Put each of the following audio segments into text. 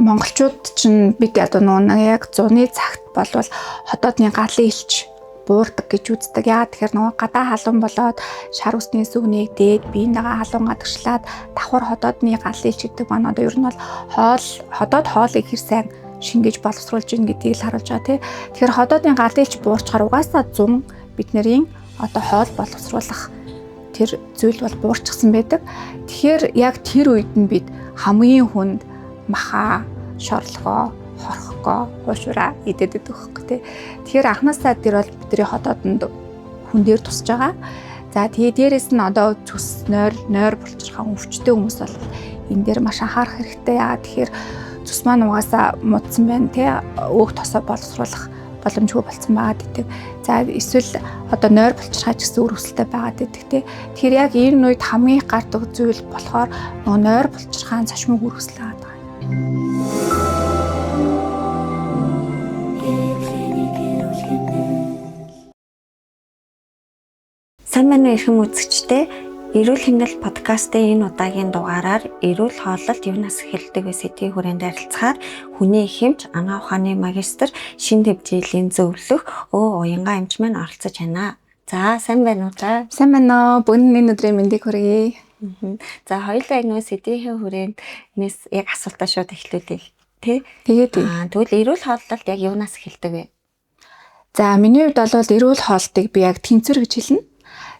монголчууд чинь бид одоо нэг яг зуны цагт болвол хотоодны галын элч буурдаг гэж үздэг. Яа тэгэхээр нөгөө гадаа халуун болоод шар усны сүгнийг дээд биенийгээ халуун гадагшлаад давхар хотоодны галын элч гэдэг маань одоо ер нь бол хотоод хоолыг хэр сайн шингээж боловсруулж ийн гэдгийг л харуулж байгаа тий. Тэгэхээр хотоодны галын элч буурчаар угаасаа 100 бидний одоо хоол боловсруулах тэр зүйл бол буурчихсан байдаг. Тэгэхээр яг тэр үед нь бид хамгийн хүнд маха, шорлогоо, хорхогоо, уушураа идэд өгөхгүй тий. Тэгэхээр анхнаасаа тэр бол бидний хотоодонд хүн дээр тусаж байгаа. За тэгээ дээрэс нь одоо цус нойр булчирхаа өвчтэй хүмүүс бол энэ дээр маш анхаарах хэрэгтэй. Яагаад тэгэхээр цус маань угаасаа муудсан байна тий. Өөх тосоо боловсруулах боломжгүй болсон байгаад идэг. За эсвэл одоо нойр булчирхаа ч гэсэн үр өсөлттэй байгаад идэг тий. Тэгэхээр яг энэ үед хамгийн гардаг зүйл болохоор нөгөө нойр булчирхаан цашмыг үр өсөл байгаа. Сайн байна уу эрхэм үзэгчдээ. Эрүүл хэмнэл подкастын энэ удаагийн дугаараар эрүүл хооллолт юунаас эхэлдэг вэ сэдвийн хүрээнд ярилцахаар хүний хэмж анаа ухааны магистр шин төвжилийн зөвлөх уянгаа эмч маань оролцож байна. За сайн байна уу та? Сайн байна уу. Бүгд энэ өдрийн мэндийг хүргэе. За хоёулаа яг нөө сэдвийн хүрээнд нэс яг асуултаа шууд эхлүүлээ тий. Тэгээд тэгвэл эрүүл хооллолт яг юунаас эхэлдэг вэ? За миний хувьд бол эрүүл хоолтыг би яг тэнцвэр гэж хэлнэ.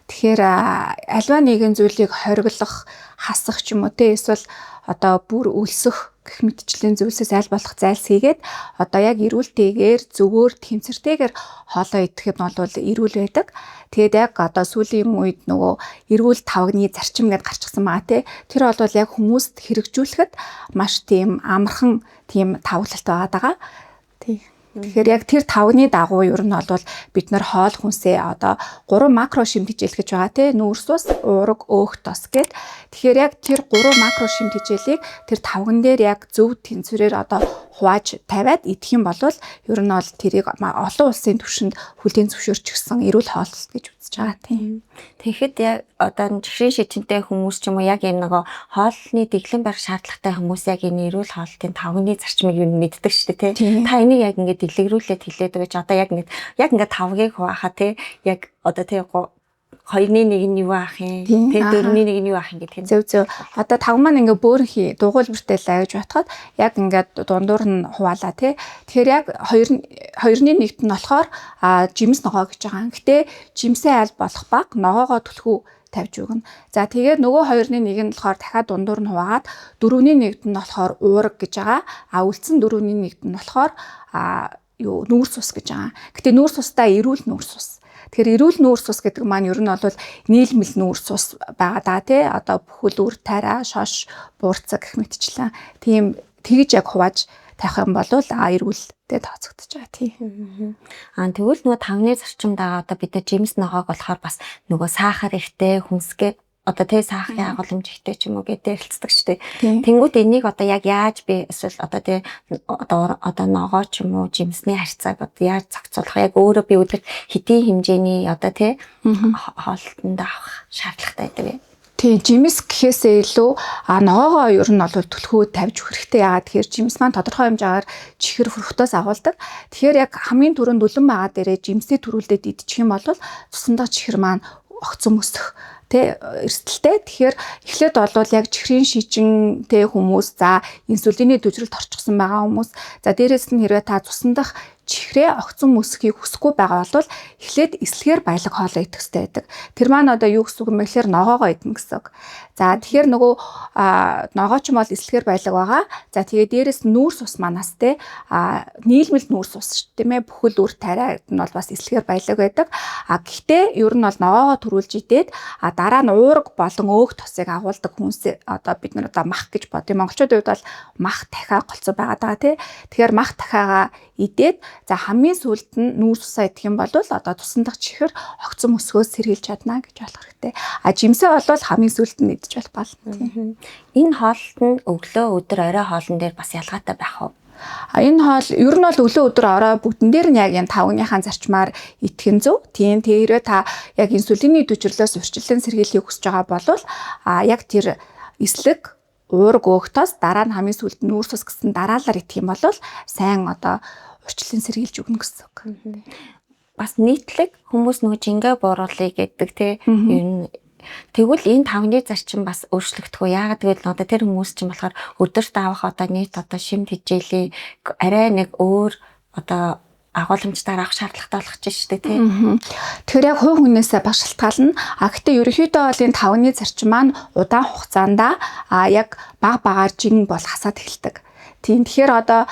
Тэгэхээр альва нэгэн зүйлийг хориглох, хасах ч юм уу те эсвэл одоо бүр өлсөх гэх мэтчлийн зүйлсээс аль болох зайлс хийгээд одоо яг эрүүлтэйгээр зөвөр тэмцэртэйгээр хоолоо идэх юм бол эрүүл байдаг. Тэгээд яг одоо сүүлийн үед нөгөө эрүүл тавгны зарчим гэдээ гарчихсан байгаа те. Тэр бол яг хүмүүст хэрэгжүүлэхэд маш тийм амархан тийм тавглалт байгаа. Тий. Тэгэхээр яг тэр тавгны дагуу ер нь бол бид нар хоол хүнсээ одоо 3 макро шимт хичээл гэж байгаа тий нүүрс ус, уурга, өөх тос гэд. Тэгэхээр яг тэр 3 макро шимт хичээлийг тэр тавган дээр яг зөв тэнцвэрээр одоо хувааж тавиад идэх юм бол ер нь бол тэрийг олон улсын түвшинд хүлээн зөвшөөрчихсөн эрүүл хооллолт гэж үзэж байгаа тий. Тэгэхэд яг одоо жишээ шижинтэй хүмүүс ч юм уу яг энэ нөгөө хоолны дэглэм барих шаардлагатай хүмүүс яг энэ эрүүл хоолтын тавгны зарчмыг юу мэддэг шүү дээ тий. Та энийг яг ингээд дэлгэрүүлээд хэлээд байгаа ч одоо яг ингээд тавгийг хуваахаа тий яг одоо тий 2-ны 1 нь юу аах юм тий 4-ны 1 нь юу аах юм гэдэг. Зөв. Одоо тав маань ингээ бөөрхий дугуйлбартай л агж батхад яг ингээд дундуур нь хуваалаа тий. Тэгэхээр яг 2-ны 1-т нь болохоор жимс ногоо гэж байгаа. Гэтэ жимсээ аль болох баг ногоогоо түлхүү тавьж өгнө. За тэгээд нөгөө 2-ны 1 нь болохоор дахиад дундуур нь хуваагаад 4-ний 1-т нь болохоор уурга гэж байгаа. Үлдсэн 4-ний 1-т нь болохоор нүүрс ус гэж байгаа. Гэтэ нүүрс устаа эрүүл нүүрс ус. Тэгэхээр эрүүл нүүрс ус гэдэг маань ер нь бол нийлмэл нүүрс ус байгаа даа тий. Одоо бүхэл үр тарай, шош, буурцаг гэх мэтчлэн тийм тэгж яг хувааж тавих юм бол эрүүлтэй тооцогдож байгаа тий. Тэгвэл нөгөө тавны зарчимд байгаа одоо бид жимс ногоог болохоор бас нөгөө сахар ихтэй хүнсгээ одоо тий сахарын агуулмж ихтэй ч юм уу гэдэг хэлцдэг шүү дээ. Тэнгүүд энийг одоо яг яаж би эсвэл одоо тий одоо ногоо ч юм уу жимсний харьцааг одоо яаж зохицуулах яг өөрөө би өдөр хэдийн хэмжээний одоо тий хоолтонд авах шаардлагатай байдаг вэ? Тий жимс гэхээсээ илүү ногоогоо ер нь бол түлхүү тавьж өгөх хэрэгтэй. Яагаад тэгэхээр жимс маань тодорхой хэмжээгээр чихэр фруктоос агуулдаг. Тэгэхээр яг хамгийн түрүүнд үлэн байгаа дээрээ жимсээ төрүүлээд идчих юм бол цусндаа чихэр маань огцом өсөх эрсдэлтэй. Тэгэхээр эхлээд бол яг чихрийн шижинтэй хүмүүс за инсулины дэвжрэлт орчихсон байгаа хүмүүс за дээрэс нь хэрвээ та цусндах чихрээ огцом өсөхийг хүсэхгүй байгаа бол эхлээд эслэгээр баялаг хоолоо идэх хэрэгтэй байдаг. Тэр маань одоо юу гэсэн үг юм бэ гэхээр ногоогоо идэх гэсэн үг. За тэгэхээр нөгөө ногоо ч юм бол эслэгээр баялаг байгаа. За тэгээ дээрэс нүүрс ус манаас те нийлмэл нүүрс ус тийм ээ бүхэл үр тарай нь бол бас эслэгээр баялаг байдаг. Гэхдээ ер нь бол ногоогоо төрүүлж идээд дараа нь уурга болон өөх тосыг агуулдаг хүнс одоо бид нар одоо мах гэж бодъё. Монголчуудын хувьд бол мах дахиа голцоо байгаа даа тий. Тэгэхээр мах дахиагаа идээд за хамгийн сүүлд нь нүүрс усаа идэх юм бол одоо тусандах чихэр огцом өсгөөс сэргийлж чадна гэж болох хэрэгтэй. Жимсээ бол хамгийн сүүлд нь идэж болох болно тий. Энэ хоолт нь өглөө өдөр орой хоолн дээр бас ялгаатай байх уу? Энэ хоол ер нь бол өглөө өдөр орой бүгдэн дээр нь яг энэ тавгныхаа зарчмаар идэх нь зөв. Тийм тэрээ та яг инсулины дэвжрэлээс урьдчилан сэргийлэхийг хүсэж байгаа бол яг тэр эслэг уург өөхтөөс дараа нь хамгийн сүүлд нүүрс ус гэсэн дараалал идэх юм бол сайн одоо урьдчилан сэргийлж өгнө гэсэн үг. Бас нийтлэг хүмүүс нөгөө жингээ бууруулъя гэдэг тий ер нь тэгвэл энэ 5-ны зарчим бас өөрчлөгдөх үү? Яагаад гэвэл одоо тэр хүмүүс чинь болохоор өдөрт авах одоо нийт одоо шимт хичээлийн арай нэг өөр одоо агуулмжтайгаар авах шаардлагатай болох ч шүү дээ тий. Тэгэхээр яг хувь хүнээсээ бас шалтгаална. Гэхдээ ерөнхийдөө бол энэ 5-ны зарчим маань удаан хугацаанд яг багаар жин бол хасаад эхэлдэг. Тийм тэгэхээр одоо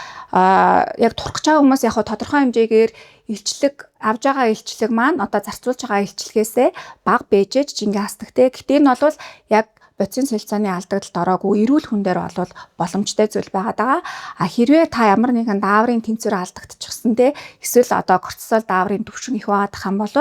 яг турах гэж байгаа хүмүүс яг тодорхой хэмжээгээр илчлэг авж байгаа илчлэг маань одоо зарцуулж байгаа илчлэгээсээ бага бэжэж жингээ хасдаг те. Гэхдээ энэ бол яг бодисын солилцооны алдагдлалд ороогүй эрүүл хүн дээр бол боломжтой зүйл байгаад байгаа. Хэрвээ та ямар нэгэн дааврын тэнцвэр алдагдчихсан те эсвэл одоо кортизол дааврын түвшин их байгаад байгаа юм бол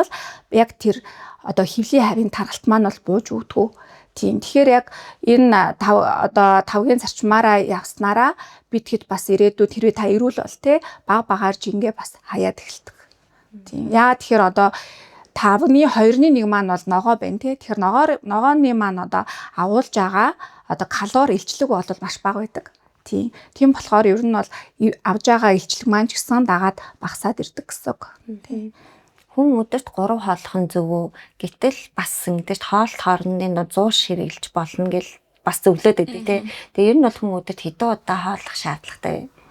яг тэр одоо хөвлийн харийн таргалт маань бол бууж өгдөг. Тийм. Тэгэхээр яг энэ одоо 5-гийн зарчмаараа явснараа бидэхэд бас ирээдүйд хэрвээ та эрүүл бол те багаар жингээ бас хаяад эхэлдэг. Тийм. Яа тэгэхээр одоо 5-ны 2-1 маань бол ногоо байна те. Тэгэхээр ногооны маань одоо агуулж байгаа одоо калори илчлэг бол маш бага байдаг. Тийм. Тийм болохоор ер нь бол авж байгаа илчлэг маань ч гэсэн дагаад багасаад ирдэг гэсэн үг. Тийм. Хүн өдөрт 3 хооллох нь зөв үү? Гэтэл бас ингэдэж хоолт хоорондын 100 ширхэлж болно гэл бас зөвлөд өгдөө тий. Тэгээ ер нь бол хүн өдөрт хэдэн удаа хооллох шаардлагатай вэ?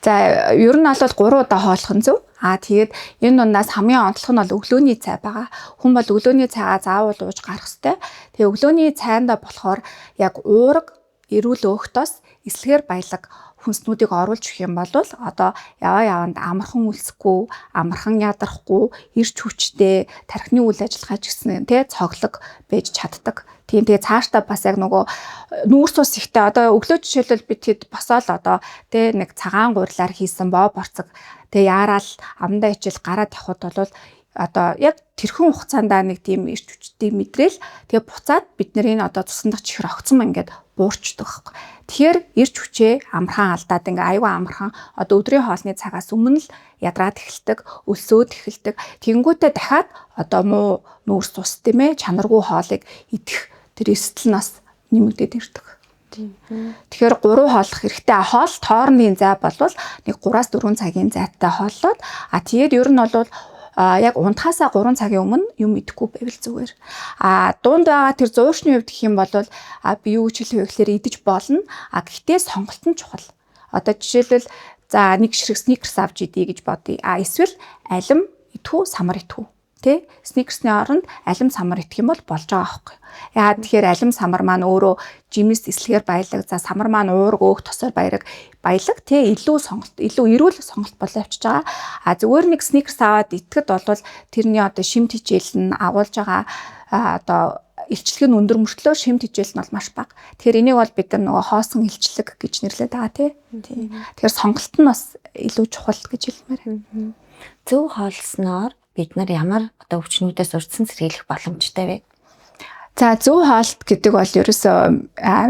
За ер нь бол 3 удаа хооллох нь зөв. Тэгээд энэ дундаас хамгийн онцлог нь бол өглөөний цай байгаа. Хүн бол өглөөний цайгаа заавал ууж гарах хэрэгтэй. Тэгээ өглөөний цайнда болохоор яг уурга, эрүүл өөхтөөс эслэгээр баялаг хүнснүүдийг оруулж өгөх юм бол одоо яванд амархан үлсэхгүй, амархан ядарахгүй, эрч хүчтэй, тархины үйл ажиллагаа ч гэсэн тий цоглог байж чаддаг. Тийм тэгээ цаашдаа бас яг нөгөө нүүрс ус ихтэй одоо өглөө жишээлбэл бид хэд босоол одоо тий нэг цагаан гурилаар хийсэн боо борцог тэгээ яараал амдаа ичил гараад явхад бол одоо яг тэрхэн хугацаанд нэг тийм эрч хүчтэй мэдрэл тэгээ буцаад бидний одоо цусан дах чихэр огцсон ингээд буурчдаг байхгүй. Тэгэхээр эрч хүчээ амархан алдаад ингээ аюу амархан одоо өдрийн хоолны цагаас өмнө л ядраад эхэлдэг, өлсөөд эхэлдэг. Тэнгүүтээ дахиад одоо муу нүүрс тус тийм ээ чанаргүй хоолыг идэх тэр эстэл нас нэмэгдээд ирдэг. Тэгэхээр 3 хооллох хэрэгтэй. Хоолт хоорны зай болвол нэг 3-4 цагийн зайтай хооллоод тэгээд ер нь бол яг унтахаасаа 3 цагийн өмнө юм идэхгүй байвал зүгээр. Дунд байгаа тэр зууршны хувьд гэх юм бол би юу ч хэлэх вэ гэхээр идэж болно. Гэхдээ сонголт нь чухал. Одоо жишээлбэл за нэг ширхэг сникерс авч идье гэж бодъё. Эсвэл алим идэхүү, самар идэхүү. Тэ? Сникерсний оронд алим самар идэх юм бол болж байгаа байхгүй. Яагаад тэгэхээр алим самар маань өөрөө жимс эслэгээр баялаг, за самар маань уург өөх тосоор баялаг тэ илүү сонголт, илүү эрүүл сонголт болоо явчихж байгаа. Зүгээр нэг сникерс аваад идэхэд бол тэрний одоо шимт хичээл нь агуулж байгаа одоо илчлэг нь өндөр мөртлөө шимт хичээл нь бол маш бага. Тэгэхээр энийг бол бид нар нөгөө хоосон илчлэг гэж нэрлэдэг байгаа тий. Тэгэхээр сонголт нь бас илүү чухал гэж хэлмээр. Зөв хоолсноор бид нар ямар одоо өвчнүүдээс урьдчилан сэргийлэх боломжтой вэ? За зөв хоолт гэдэг бол ерөөсөө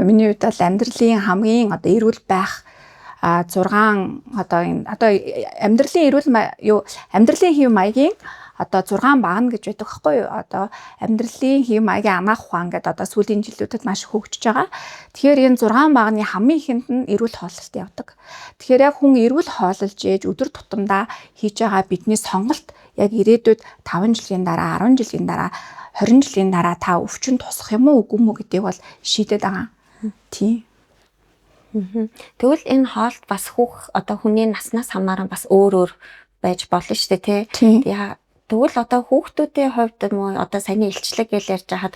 миний хувьд бол амьдралын хамгийн одоо эрүүл байх 6 одоо энэ одоо амьдралын эрүүл амьдралын хэв маягийн одоо 6 багна гэж байдаг байхгүй юу? Одоо амьдралын хэв маягийн анаах ухаан гэдэг одоо сүүлийн жилүүдэд маш хөгжиж байгаа. Тэгэхээр энэ 6 багны хамгийн ихэнд нь эрүүл хооллолт явдаг. Тэгэхээр яг хүн эрүүл хооллож ээж өдөр тутамдаа хийж байгаа бидний сонголт яг ирээдүйд 5 жилийн дараа, 10 жилийн дараа, 20 жилийн дараа та өвчин тусах юм уу үгүй мүү гэдгийг бол шийдэд байгаа. Тийм. Тэгвэл энэ хоолт бас одоо хүний наснаас хамааран бас өөр байж болно шүү дээ тий. Тэгвэл одоо хүүхдүүдийн хувьд мөн одоо саяны илчлэг гэж ярьж хахад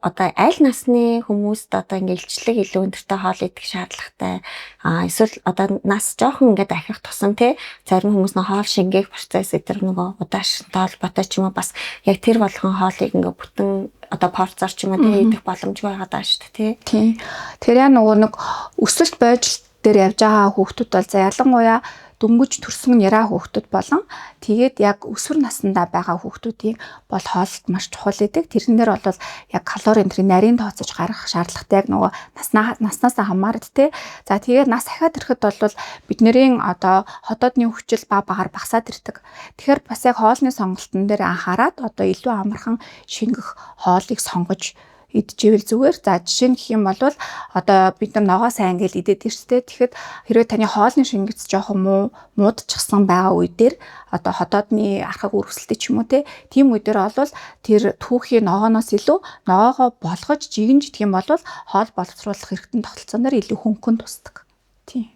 одоо аль насны хүмүүст одоо ингээ илчлэг илүү өндөртэй хоол идэх шаардлагатай эсвэл одоо нас жоохон ингээд ахих тусам тий зарим хүмүүс нь хоол шингээх процесс эдгээр нөгөө удааштай холбоотой ч юм уу бас яг тэр болгон хоолыг ингээ бүтэн одоо порцоор ч юм уу тий идэх боломжгүй байгаа даа шүү дээ тий. Тэр нөгөө нэг өсөлт бойжилт дээр явж байгаа хүүхдүүд бол за ялангуяа дөнгөж төрсөн яраа хүүхдүүд болон тэгээд яг өсвөр насндаа байгаа хүүхдүүдийн бол хоолт маш чухал гэдэг. Тэрэн дээр бол яг калорийн тэр нарийн тооцож гаргах шаардлагатай яг нөгөө наснаас хамаард те. За тэгээд нас ахаад ирэхэд бол бидний одоо хотоодны хүчил багаар багасаад ирдэг. Тэгэхээр бас яг хоолны сонголтын дээр анхаарад одоо илүү амархан шингэх хоолыг сонгож идчихвэл зүгээр. За жишээ нь гэх юм бол одоо бид нар ногоо сайн гэж идээд ирчтэй. Тэгэхэд хэрвээ таны хоолны шингэц жоохон муудчихсан байгаа үе дээр одоо хотоодны архаг үргэлжлэлтэй ч юм уу тийм үе дээр бол тэр түүхийн ногооноос илүү ногоогоо болгож жигэнж идэх юм бол хоол боловсруулах хэрэгтэн тогтолцооноор илүү хөнгөн тусдаг. Тийм.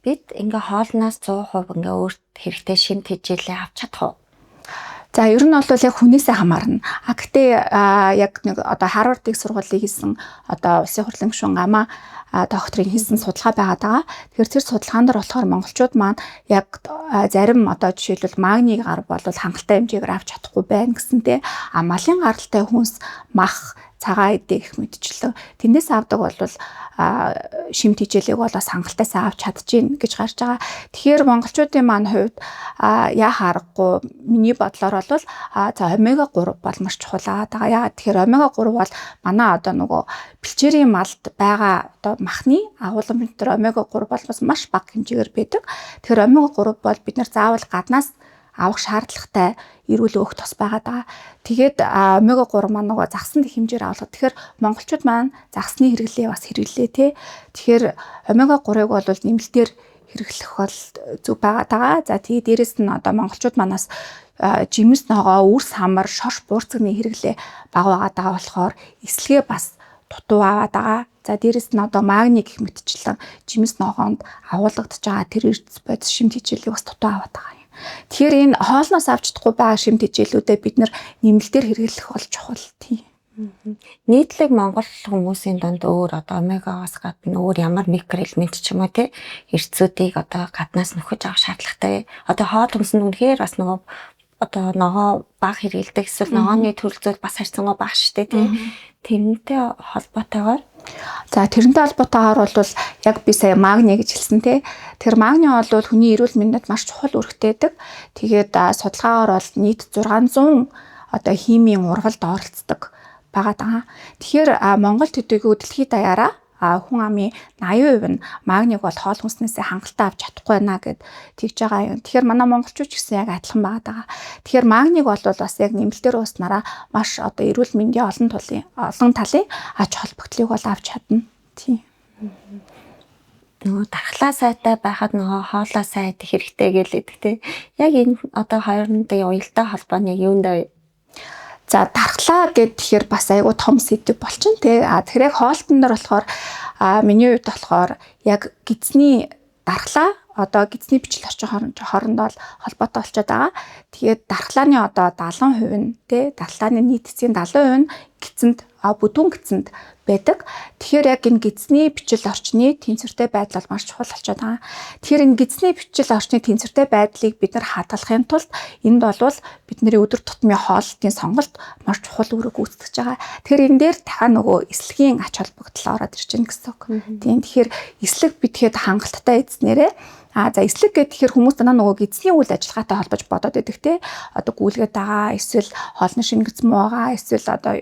Бид ингээ хоолноос 100% ингээ өөрт хэрэгтэй шимт хичээлээ авч чадах уу? За ер нь бол яг хүнээсээ хамаарна. Гэхдээ яг нэг одоо Харвардын сургуулийн хийсэн одоо улсын хурлын гишүүн Гама докторийн хийсэн судалгаа байгаа даа. Тэгэхээр тэр судалгаан дээр болохоор монголчууд маань яг зарим одоо жишээлбэл магний гар бол хангалттай хэмжээгээр авч чадахгүй байна гэсэнтэй малын гаралтай хүнс мах цагаан эдээ гэх мэтчлээ. Тэрнээс авдаг бол шимт хичээлийг бол бас хангалтайсаа авч чадчихээн гэж гарч байгаа. Тэгэхээр монголчуудын маань хувьд яа харахгүй миний бодлоор бол за омега 3 бол маш чухал байгаа. Яагаад тэгэхээр омега 3 бол манай одоо нөгөө бэлчээрийн малд байгаа одоо махны агуулгын метр омега 3 бол бас маш бага хэмжээгээр байдаг. Тэгэхээр омега 3 бол бид нар заавал гаднаас авах шаардлагатай эрүүл өөх тос байгаа даа. Тэгээд омега 3 маань нөгөө загсанд их хэмжээр авалга. Тэгэхээр монголчууд маань загсны хэрэглээ бас хэрэглээ тий. Тэгэхээр омега 3-ыг бол нэмэлтээр хэрэглэх бол зүг байгаа даа. За тэгээ дээрэс нь одоо монголчууд манаас жимс ногоо, үрс хамар, шорш буурцагны хэрэглээ бага байгаа даа болохоор эслэгээ бас дутуу аваад байгаа. За дээрэс нь одоо магний гэх мэтчлэн жимс ногоонд агуулгадж байгаа тэр эрдэс бодис шимт хичээлийг бас дутуу аваад байгаа. Тэгэхээр энэ хоолноос авч чадахгүй байгаа шимт хичээлүүдэд бид нар нэмэлтээр хэрэглэх бол чухал тийм. Нийтлэг монгол хүмүүсийн дунд өөр одоо омегагаас гадна өөр ямар микроэлемент ч юм уу тий эрдцүүдийг одоо гаднаас нөхөж авах шаардлагатай. Одоо хоол хүнс нь үнэхээр бас нөгөө одоо ногоо бага хэрэгэлдэг эсвэл ногооны төрөл зүйл бас харьцангуй бага штэ тий. Тэрнтэй холбоотойгоор за тэрнтэй холбоотойгоор бол яг би сая магний гэж хэлсэн тий. Тэр магний бол хүний эрүүл мэндэд маш чухал үүрэгтэйдэг. Тэгээд судалгаагаар бол нийт 600 одоо химийн урвалд оролцдог байгаа даа. Тэгэхээр Монгол төдийгүй дэлхийд даяараа хүн амын 80% нь магниг бол хоол хүнснээсээ хангалттай авч чадахгүй байна гэд тэгж байгаа юм. Тэгэхээр манай монголчууд ч гэсэн яг адилхан байгаа даа. Тэгэхээр магниг бол бас яг нэмэлтээр ууснараа маш одоо эрүүл мэндийн олон талын ач холбогдлыг бол авч чадна. Тийм. Нөгөө дархлаа сайтай байхад нөгөө хоолоо сайн идэх хэрэгтэй гэлээдэг тий. Яг энэ одоо хоёрын уялдаа холбооны юунд вэ? За дархлаа гэхээр бас айгүй том сэдв болчихно тий. Тэгэхээр яг хоолтон дээр болохоор миний хувьд болохоор яг гидсний дархлаа одоо гидсний бичил орчин хоорондоо холбоотой болчиход байгаа. Тэгээд дархлааны одоо 70% нь тий дархлааны нийт эцгийн 70% нь гидсэнд бүдүүн гидсэнд байдаг. Тэгэхээр яг энэ гидсний бичил орчны тэнцвэртэй байдал бол маш чухал болчиход байгаа. Тэгэхээр энэ гидсний бичил орчны тэнцвэртэй байдлыг бид нар хадгалахын тулд энд бол бидний өдөр тутмын хоолтын сонголт маш чухал үүрэг гүйцэтгэж байгаа. Тэгэхээр энэ дээр дахиад нөгөө эслэгийн ач холбогдол ороод ирж байна гэсэн үг. Тийм тэгэхээр эслэг битгэхэд хангалттай эзнэрээ за эслэг гэхээр хүмүүс танаа нөгөө гидсний үйл ажиллагаатай холбож бодоод байдаг те. Одоо гүйлгээд байгаа, эсвэл хоолны шингэц муу байгаа, эсвэл одоо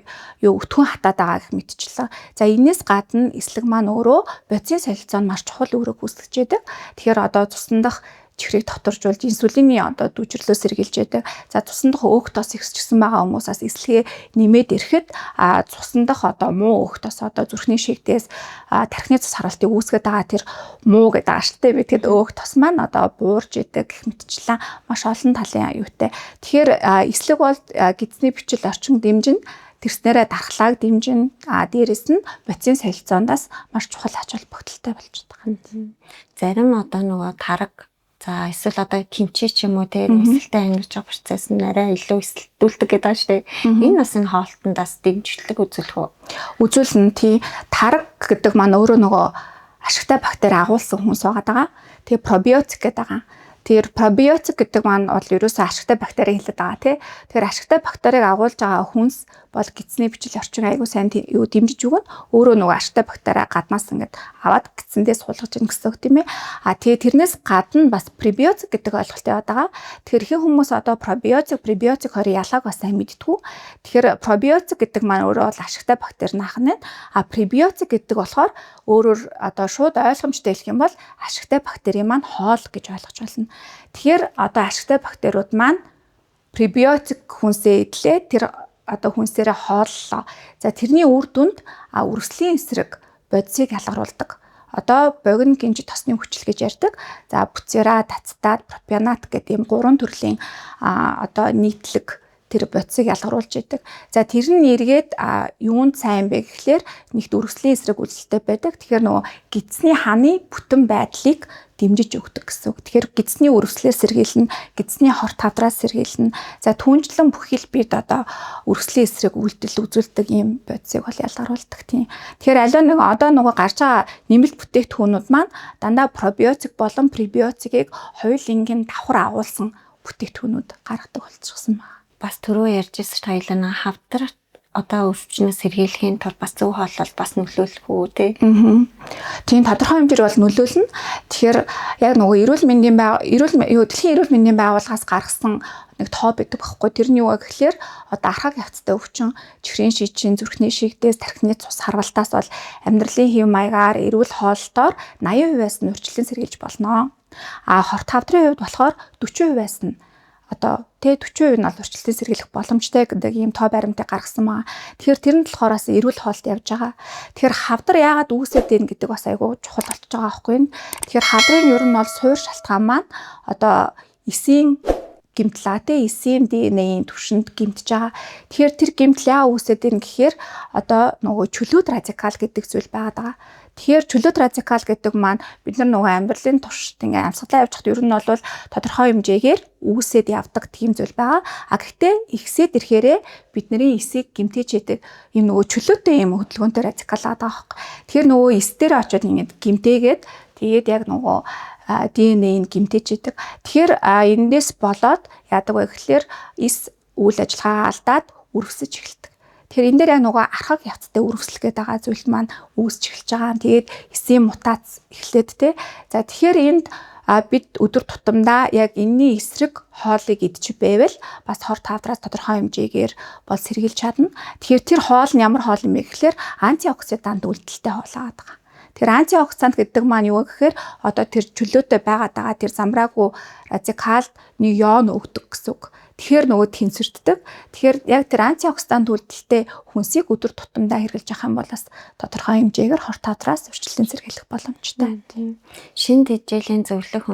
юу өтгөн хатаад байгаа гэх мэтчлээ. За энэс гадна эслэг маань өөрөө бодисын солилцоонд маш чухал үүрэг гүйцэтгэж байдаг. Тэгэхээр одоо цусндах чихрийг доторжуулж инсулины одоо дүүжрлөө сэргийлж байдаг. За цусндах өөх тос ихсчихсэн байгаа хүмүүсээс эслэгээ нэмээд ирэхэд цусндах одоо муу өөх тос одоо зүрхний шигтээс тархины цус харалтыг үүсгэж байгаа тэр муу гэдэг ааштай би тэгэд өөх тос маань одоо буурж идэг гэх мэтчлэн маш олон талын аюутай. Тэгэхээр эслэг бол гидсний бичил орчин дэмжин тэрснээрээ дархлааг дэмжин дээрэс нь бодисын солилцоондоос маш чухал ач холбогдолтой болж байгаа. Зарим одоо нөгөө тараг за эсвэл одоо кимчи ч юм уу те эсэлтэй ангиж байгаа процесс нь арай илүү эсэлдүүлдэг гэдэг байна шүү дээ. Энэ бас энэ хоолтондоос дэмжлэг үзүүлэх үү? Үзүүлнэ тий. Тараг гэдэг маань өөрөө нөгөө ашигтай бактери агуулсан хүмүүс байгаа. Тэгээ пробиотик гэдэг байгаа. Тэр пробиотик гэдэг маань бол ерөөсөө ашигтай бактери хэлээд байгаа тий. Тэгэхээр ашигтай бактерийг агуулж байгаа хүнс бол гидсний бичил орчин айгуу сайн юу дэмжиж өгнө. Өөрөө нөгөө ашигтай бактери гаднаас ингээд аваад гидсэндээ суулгаж ийн гэсэн үг тийм ээ. Тэгээ тэрнээс гадна бас пребиотик гэдэг ойлголт яваад байгаа. Тэгэхээр их хүмүүс одоо пробиотик, пребиотик хоёрын ялгааг бас сайн мэддэггүй. Тэгэхээр пробиотик гэдэг маань өөрөө бол ашигтай бактери нахан нь. Пребиотик гэдэг болохоор өөрөөр одоо шууд ойлгомжтой хэлэх юм бол ашигтай бактери маань хоол гэж ойлгож байна. Тэгэхээр одоо ашигтай бактериуд маань пребиотик хүнсээ идлээ тэр одоо хүнсээрээ хооллоо. За тэрний үр дүнд үрслийн эсрэг бодисыг ялгаруулдаг. Одоо богино гинжит тосны хүчил гэж ярьдаг. За буцера, тацетат, пропионат гэдэг ийм 3 төрлийн одоо нийтлэг тэр бодисыг ялгаруулж идэг. За тэр нь эргээд юунд сайн бэ гэхлээр нэгт үрслийн эсрэг үйлдэлтэй байдаг. Тэгэхээр нөгөө гидсний ханы бүтэн байдлыг дэмжиж өгдөг гэсэн үг. Тэгэхээр гидсний үрслээс сэргийлнэ, гидсний хорт хавдраас сэргийлнэ. За түүнчлэн бүхэл бид одоо үрслийн эсрэг үйлдэл үзүүлдэг ийм бодисыг бол ялгаруулдаг тийм. Тэгэхээр аливаа нэг одоо нөгөө гарч байгаа нэмэлт бүтээгдэхүүнүүд маань дандаа пробиотик болон пребиотикийг хоёулынгийн давхар агуулсан бүтээгдэхүүнүүд гаргадаг болчихсон байна. Бас түрүү ярьжсэн ч хоёулаа хавдар одоо өвчнөөс сэргийлэхийн тулд бас зөв хооллол бас нөлөөлөх үү те. Тийм тодорхой хэмжээр бол нөлөөлнө. Тэгэхээр яг нөгөө дэлхийн эрүүл мэндийн байгууллагаас гаргасан нэг тоо байдаг байхгүй. Тэр нь юу вэ гэхлээр одоо архаг хявцтай өвчин, чихрийн шижин, зүрхний шигдээс, тархины цус харвалтаас бол амьдралын хэв маягаар эрүүл хооллолтоор 80%-аас нь урьдчилан сэргийлж болно. Хорт хавдрын хувьд болохоор 40%-аас нь одоо 40% нь бол урьдчилан сэргийлэх боломжтой гэдэг ийм тоо баримтыг гаргасан байгаа. Тэгэхээр тэр нь болохоороос эрүүл хоолт явж байгаа. Тэгэхээр хавдар яагаад үүсээд байна гэдэг бас айгүй чухал болчихж байгаа байхгүй юу. Тэгэхээр хавдрын ер нь бол суур шалтгаан маань одоо эсийн гэмтэл эсийн ДНХ-ийн түвшинд гэмтэж байгаа. Тэгэхээр тэр гэмтэл яа үүсээд байна гэхээр одоо нөгөө чөлөөт радикал гэдэг зүйл байгаад байгаа. Тэгэхээр чөлөөт радикал гэдэг маань бид нар нөгөө амьдралын туршид ингээ амьсгалаа явж хад ер нь бол тодорхой хэмжээгээр үүсээд явдаг тийм зүйл байгаа. Гэхдээ ихсээд ирэхээрээ бидний эсийг гэмтэж яадаг юм нөгөө чөлөөтэй юм хөдөлгөөнтэй радикал байгаа. Тэгэхээр нөгөө эс дээр очиод ингээд гэмтээгээд тэгээд яг нөгөө ДНХ-ийг гэмтэж яадаг. Тэгэхээр эндээс болоод яадаг вэ гэхэлэр эс үйл ажиллагаагаа алдаад үргэлжлэж эхэлдэг. Тэгэхээр энэ дээр яг нөгөө архаг хявцтай үргэлжлэх гээд байгаа зүйл маань үүсч эхэлж байгаа. Тэгээд эсийн мутац эхлээд те. За тэгэхээр энд бид өдөр тутамдаа яг энэний эсрэг хоолыг идчих байвал бас хорт хавдраас тодорхой хэмжээгээр бол сэргийлж чадна. Тэгэхээр тэр хоол нь ямар хоол юм бэ гэхэлэр антиоксидант үйлдэлтэй хоол байгаа. Тэгэхээр антиоксидант гэдэг маань юу гэхээр одоо тэр чөлөөтэй байгаад байгаа тэр замраагүй радикалд нэг йон өгдөг гэсэн үг. Тэгэхээр нөгөө тэнцвэрддэг. Тэгэхээр яг тэр антиоксидант үйлдэлтэй хүнсийг өдөр тутамдаа хэрэглэж авах юм бол бас тодорхой хэмжээгээр хорт хавдраас урьдчилан сэргийлэх боломжтой. Шинэ тэжээлийн зөвлөх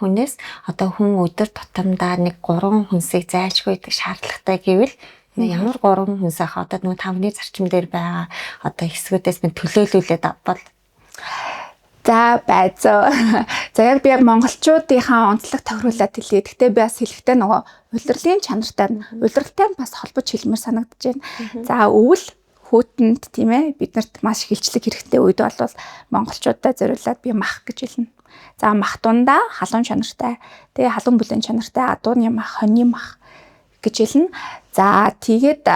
хүнээс одоо хүн өдөр тутамдаа нэг 3 хүнсийг зайлшгүй идэх шаардлагатай гэвэл ямар 3 хүнс ах одоо нөгөө тавны зарчим дээр байгаа одоо хэсгүүдээс минь төлөөлүүлээд авбал за байцаа. За яг би монголчуудынхаа онцлог тохируулаад хэлье. Гэхдээ би бас хэлэхдээ нөгөө улирлын чанартай бас холбож хэлмээр санагдаж байна. За өвөл хүүтэнд тийм ээ биднэрт маш хилчлэг хэрэгтэй үед бол монголчуудаа зориулаад би мах гэж хэлнэ. За мах дундаа халуун чанартай, тэгээ халуун бүлээн чанартай адууны мах, хоньны мах гэж хэлнэ. За тэгээд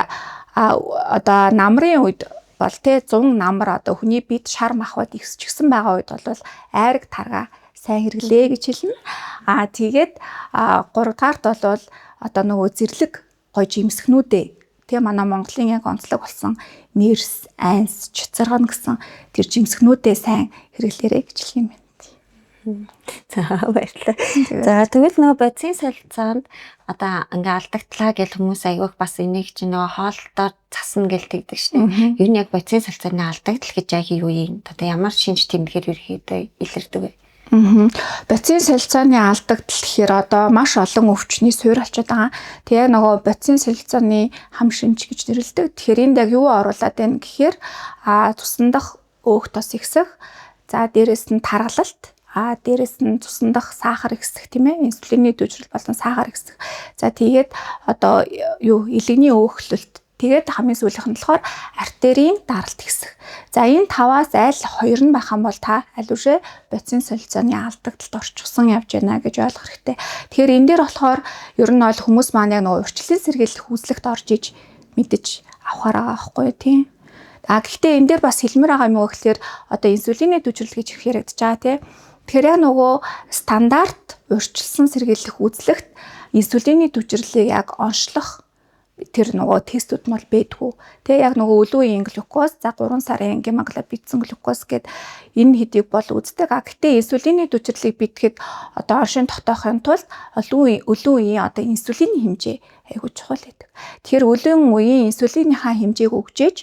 одоо намрын үед бол тэ 100 намар одоо хүний бид шар махбод ихсчихсэн байгаа үед бол айраг тарга сайн хэрэглээ гэж хэлнэ. Тэгээд 3 дугаарт бол одоо нөгөө зэрлэг гой жимсгнүүдээ тэгээ манай Монголын яг онцлог болсон нэрс, айнс, чуцарган гэсэн тэр жимсгнүүдээ сайн хэрэглээрэй гэж хэлэх юм байна. За баярлалаа. За тэгвэл нөгөө бодисын солилцоонд одоо ингээ алдагдлаа гэл хүмүүс аявах бас энийг чинь нөгөө хоолтоор засна гэл тэгдэг шнэ. Ер нь яг бодисын солилцооны алдагдал гэж яг юу юм? Одоо ямар шинж тэмдгээр ерөөхдөө илэрдэг вэ? Бодисын солилцооны алдагдал гэхээр одоо маш олон өвчний суурь болчиход байгаа. Тэгээ нөгөө бодисын солилцооны хам шинж гэж нэрлэдэг. Тэгэхээр энд яг юу оруулаад байна гэхээр тусандах өөх тос ихсэх, за дээрэс нь таргалалт, дээрэс нь цусандах сахар ихсэх тийм ээ, инсулины дүүжрэл болон сахар ихсэх. За тэгээд одоо илэгний өөхлөлт, тэгээд хамгийн сүүлийнх нь болохоор артерийн даралт ихсэх. За энэ 5-аас аль 2 нь байх юм бол та аль үшээ бодисын солилцооны алдагдлалд орчихсон явж байна гэж ойлгох хэрэгтэй. Тэгэхээр энэ дээр болохоор ер нь бол хүмүүс маань яг нөгөө урьдчилан сэргийлэх хүслэгт орж иж мэдэж авахаар байгаа байхгүй тийм. Гэхдээ энэ дээр бас хэлмээр байгаа юм уу гэхээр одоо инсулины дүүжрэл гэж их яригдж байгаа тийм. Тэгэхээр яг нөгөө стандарт урьдчилан сэргийлэх үзлэгт инсулины дүүжрлийг яг онцлох тэр нөгөө тестүүд нь бол бэдгүү. Тэгээ яг нөгөө өлийн үеийн глюкоз, за 3 сарын гемоглобинцэн глюкоз гэд энэ хэдийг бол үздэг. Гэтээ инсулины түвширлийг битгэхэд одоо оршин тогтоохын тулд өлийн үеийн одоо инсулины хэмжээ айгүй чухал байдаг. Тэгэхээр өлийн үеийн инсулиныхаа хэмжээг өгчээж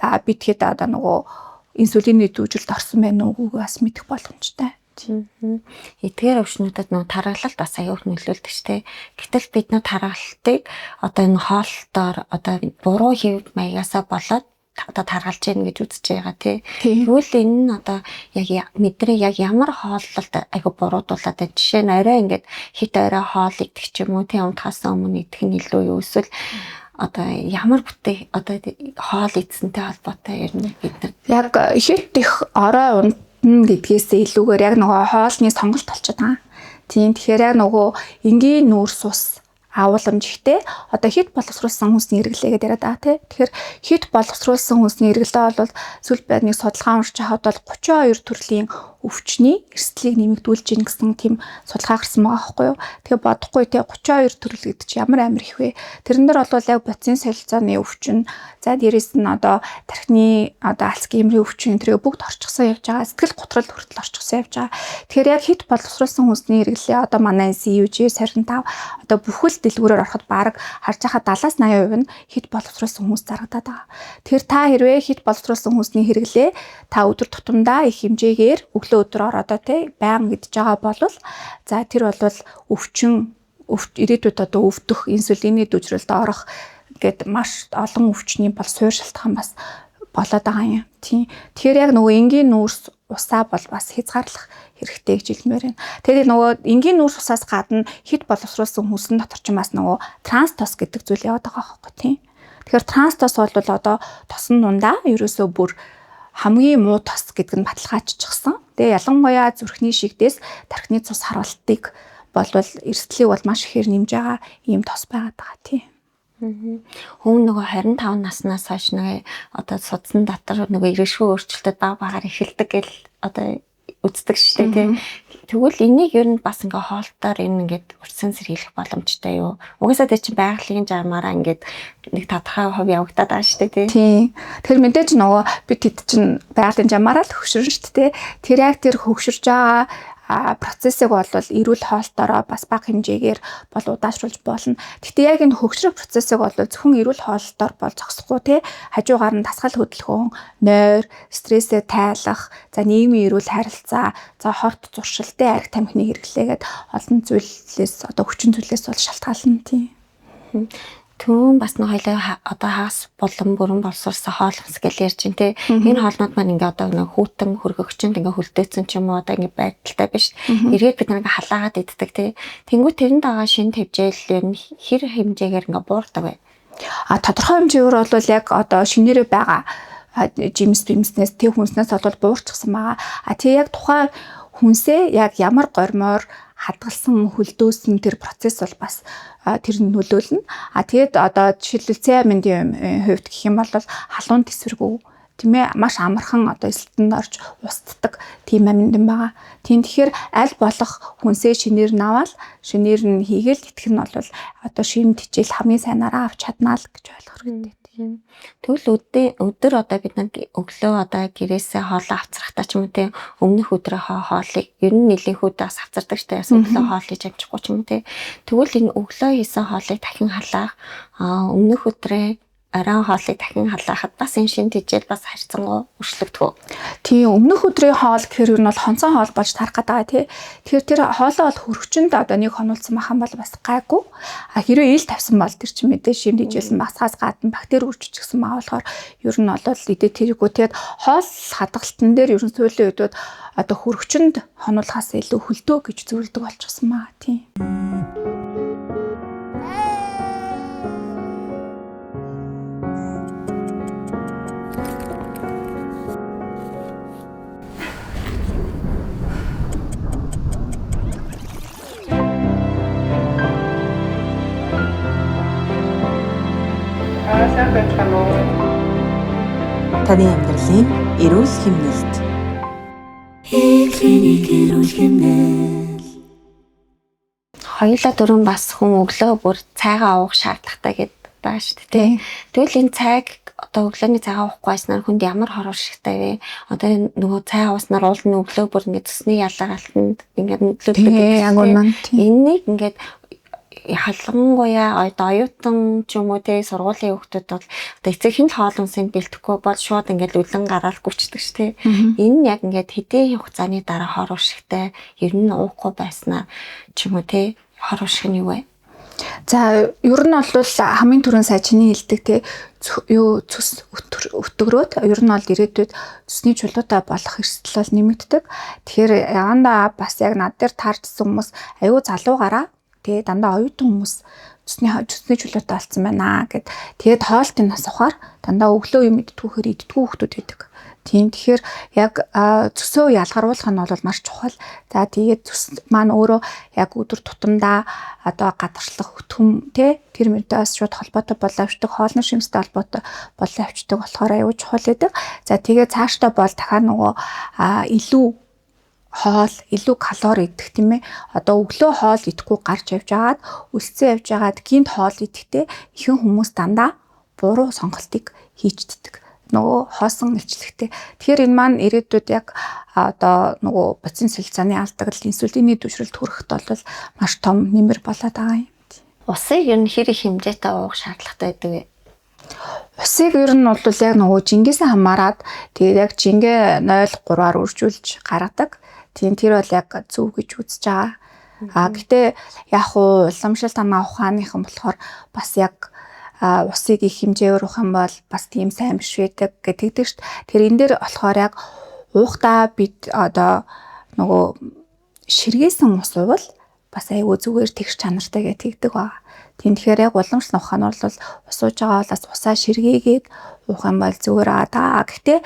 битгэхэд одоо нөгөө инсулины түвшилд орсон байна уу бас мэдэх боломжтой. Эдгээр өвчнүүдэд нөө тархалт бас аюул нөлөөлдөг ч тийм. Гэтэл бид нөө тархалтыг одоо энэ хоолтоор одоо буруу хэв маягаасаа болоод одоо тархалж яах гэж үзэж байгаа тийм. Тэгвэл энэ нь одоо яг мэдрээг яг ямар хооллолт аюул буруудуулаад байна. Жишээ нь арай ингээд хит орой хоол идэх ч юм уу тийм унтахаас өмнө идэх нь илүү юу эсвэл одоо ямар бүтээх одоо хоол идсэнтэй холбоотой ер нь бид нар яг хит их орой гэдгээс илүүгээр яг нөгөө хоолны сонголт болчиход байгаа. Тийм тэгэхээр яг нөгөө энгийн нүүрс ус агуулмж ихтэй одоо хит боловсруулсан хүнсний хэрэглээ гэдэг яриад байгаа тийм. Тэгэхээр хит боловсруулсан хүнсний хэрэглээ бол сүүл байрны судалгаа уншиж хахад бол 32 төрлийн өвчний эрсдлийг нэмэгдүүлж гин гэсэн тийм судалгаа гарсан байгаа байхгүй юу. Тэгээ бодохгүй те 32 төрөл гэдэг чи ямар амир их вэ? Тэрэн дээр бол яг бодисын солилцооны өвчин, за дээрэс нь одоо тархины одоо Альцгеймерийн өвчин тэрийг бүгд орчихсон явж байгаа. Сэтгэл готрол хүртэл орчихсон явж байгаа. Тэгэхээр яг хит боловсруулсан хүнсний хэрэглээ одоо манай CUG сарын 5 одоо бүхэл дэлгүүрээр ороход баг харж байхад 70-80% нь хит боловсруулсан хүнс зарагдаад байгаа. Тэгэхээр та хэрвээ хит боловсруулсан хүнсний хэрэглээ та өдөр тутамдаа их хэмжээгээр өдрөөр одоо тий байнга идж байгаа бол за тэр бол өвчин ирээдүйд одоо өвдөх инсулины түвшрэлд орох гэд маш олон өвчний бол суур шалтгаан бас болоод байгаа юм тий. Тэгэхээр яг нөгөө энгийн нүүрс усаа бол бас хязгаарлах хэрэгтэй гэж хэлмээр байна. Тэгээд нөгөө энгийн нүүрс усаас гадна хит боловсруулсан хүнсэн дотор ч бас нөгөө транстос гэдэг зүйл яваад байгаа байхгүй тий. Тэгэхээр транстос бол одоо тосон дундаа ерөөсөө бүр хамгийн муу тос гэдэг нь баталгаажчихсан. Тэгээ ялангуяа зүрхний шигдээс тархины цус харвалтыг болвол эрсдлийг бол маш ихээр нэмж байгаа ийм тос байгаад байгаа тийм. Хүн нөгөө 25 наснаас хойш нөгөө одоо судсан дотор нөгөө иргэшгүй өөрчлөлтөд баг багаар эхэлдэг гэл одоо үздэг шүү дээ тийм. Тэгвэл энийг ер нь бас ингээ хоолтоор энэ ингээд урьдчилан сэргийлэх боломжтой юу? Угаасаа тэр чинь байгалийн жармаараа ингээд нэг тодорхой хувь явагдаад байгаа шүү дээ тийм. Тэр мэдээж нөгөө бид хэд чинь байгалийн жармаараа л хөгшөрнө шүү дээ. Тэр яг тэр хөгшөрж байгаа процессыг бол эрүүл хоолтоороо бас бага хэмжээгээр бол удаашруулж болно. Гэхдээ яг энэ хөгжрөх процессыг бол зөвхөн эрүүл хоолтоор бол зогсохгүй тий хажуугаар нь дасгал хөдөлгөөн, нойр, стрессээ тайлах, за нийгмийн эрүүл харилцаа, за хорт зуршилтэй арх тамхины хэрэглээгээд олон зүйлээс одоо хүчин зүйлээс бол шалтгаална тий. Түүн бас нэг хоёлаа одоо хагас болон бүрэн боловсруулсан хоол хүнс гэж ярьж байна те. Энэ хоолнууд маань ингээ одоо нэг хүүтэн хөргөгчөнд ингээ хөлдөөцсөн ч юм уу одоо ингээ байдалтай биш. Эргээд бид нэг халаагаад иддэг те. Тэнгүү тэрэнд байгаа шин твжээл нь хэр хэмжээгээр ингээ буурдаг вэ? Тодорхой хэмжээгээр бол яг одоо шинээрээ байгаа жимс-бимснээс тэг хүнснээс бол буурчихсан байгаа. Тэг яг тухайн хүнсээ яг ямар гормоор хадгалсан хөлдөөсөн тэр процесс бол бас тэр нөлөөлнө. Тэгээд одоо жишээлбэл C аминдын хувьд гэх юм бол халуун тэсвэргүй тийм ээ маш амархан одоо эсэлтэнд орж устдаг тийм аминдын байгаа. Тийм тэгэхээр аль болох хүнсээ шинээр нь аваад шинээр нь хийгээл итгэх нь бол одоо шин тижэл хамгийн сайнараа авч чаднаа л гэж ойлгох хэрэгтэй. Тэгвэл өдөр одоо бид нэг өглөө одоо гэрээсээ хоолоо авцрахтаа ч юм уу тийм өмнөх өдрийнхөө хоолыг ер нь нэлээх удаас авцардаг штэ яс өглөө хоол хийж амжихгүй ч юм уу тийм. Тэгвэл энэ өглөө хийсэн хоолыг дахин халаах өмнөх өдрөө оройн хоолыг дахин халаахад бас энэ шин тижэл бас харьцангуй өршлөгдөх үү? Тийм өмнөх өдрийн хоол гэхээр нь бол хонцон хоол болж тарах гэдэг тий. Тэгэхээр тэр хоолоо бол хөргөчөнд одоо нэг хонуулсан махан бол бас гайгүй. Хэрвээ ил тавьсан бол тэр чинь мэдээ шин тижэлсэн басгаас гадна бактери үржижсэн маа болохоор ер нь бол идэ тэрэггүй. Тэгээд хоол хадгалтан дээр ер нь сүүлийн үеүүд одоо хөргөчөнд хонуулахаас илүү хөлдөө гэж зөвлөдөг болчихсон маа тий. Таны амьдралын эрүүл хэмнэлт. Клиник эрүүл хэмнэл. Хоёулаа дөрөв бас хүн өглөө бүр цайгаа уух шаардлагатай гэд байгаа шүү дээ. Тэгвэл энэ цайг одоо өглөөний цагаа уухгүй байснаар хүнд ямар хор уршигтай вэ? Одоо энэ нөгөө цай ууснаар уул нь өглөө бүр ингээд цусны ялгаалтанд ингээд нөлөөлдөг. Энэнийг ингээд халангуяа одоо оюутан ч юм уу те сургуулийн хүүхдүүд бол одоо эцэгхэн л хоол унсыг бэлтгэхгүй бол шууд ингээд үлэн гараад гүчдэг ш те. Энэ нь яг ингээд хэдийн хугацааны дараа хор уршигтай ер нь уухгүй байснаар ч юм уу те хор уршиг нь юу вэ? За ер нь бол хамгийн түрүүн сая чиний хэлдэг те цус өтгөрөөд ер нь бол ирээдүйд цусны чулуутай болох эрсдэл бол нэмэгддэг. Тэгэхээр яанда бас яг над дээр таарчсан хүмүүс аюу залуугаараа тэгээ дандаа оюутан хүмүүс цусны чулуутай болсон байна гэд. Тэгээд хоолтын нас ухаар дандаа өглөө юм идтгүүхээр идтгүү хүмүүс байдаг. Тийм тэгэхээр яг цөсөө ялгаруулах нь бол маш чухал. За тэгээд цус маань өөрөө яг өдөр тутамдаа одоо гадаршлах хөтгөм те тэр мөрдөөс шууд холбоотой боловчдаг хоолны шимстэй холбоотой боловчдаг болохоор аюу чухал байдаг. За тэгээд цаашдаа бол дахиад нөгөө илүү хоол, илүү калори идэх тийм ээ. Одоо өглөө хоол идэхгүй гарч явж агаад үлцэн явж агаад гинт хоол идэхдээ ихэнх хүмүүс дандаа буруу сонголтыг хийжддэг. Нөгөө хоосон илчлэгтэй. Тэгэхээр энэ маань ирээдүйд яг одоо нөгөө бодис солилцааны алдагдлал, инсулиний түвшрэлт хүрэхэд бол маш том нэмэр болоод байгаа юм. Усыг ер нь хэр их хэмжээтэй уух шаардлагатай байдаг вэ? Усыг ер нь бол яг нөгөө жингээс хамаарат тэгээд яг жингээ 0.3-аар үржүүлж гаргадаг. Тийм тэр бол яг зөв гэж үзэж байгаа. Гэтэ яг уламжлалт танаа ухааныхан болохоор бас яг усыг их хэмжээгээр уух юм бол бас тийм сайн биш байдаг гэдэг шүү дээ. Тэр энэ дээр болохоор яг уухтаа бид одоо нөгөө ширгээсэн ус уувал бас айгүй зүгээр тэгш чанартай гэдэг байгаа. Тийм тэгэхээр яг уламжлалт ухаан бол ус ууж байгаа бол бас усаа ширгээгээд уух юм бол зүгээр аа. Гэтэ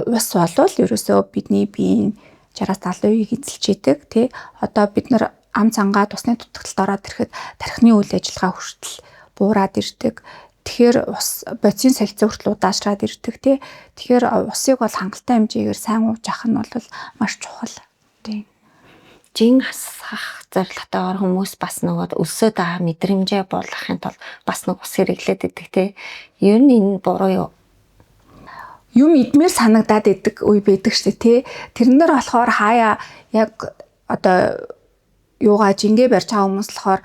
ус болвол ерөөсөө бидний биеийн 60-70% эзэлж идэг тий. Одоо бид нар ам цангаа тусны дутагдлалд ороод ирэхэд тархины үйл ажиллагаа хүртэл буураад ирдэг. Тэгэхээр ус бодисын солилцоо хүртэл удаашраад ирдэг тий. Тэгэхээр усыг бол хангалттай хэмжээгээр сайн ууж авах нь бол маш чухал. Тий. Жин хасах зорилготойгоор хүмүүс бас нөгөө өсөөд байгаа мэдрэмжээ буулгахын тулд бас нэг ус хэрэглээд идэг тий. Ер нь энэ буруу юу? Юм идмээр санагдаад идэг үе байдаг шүү дээ тий. Тэрэн дээр болохоор хаяа яг одоо юугаа жингээ барьж байгаа хүмүүс болохоор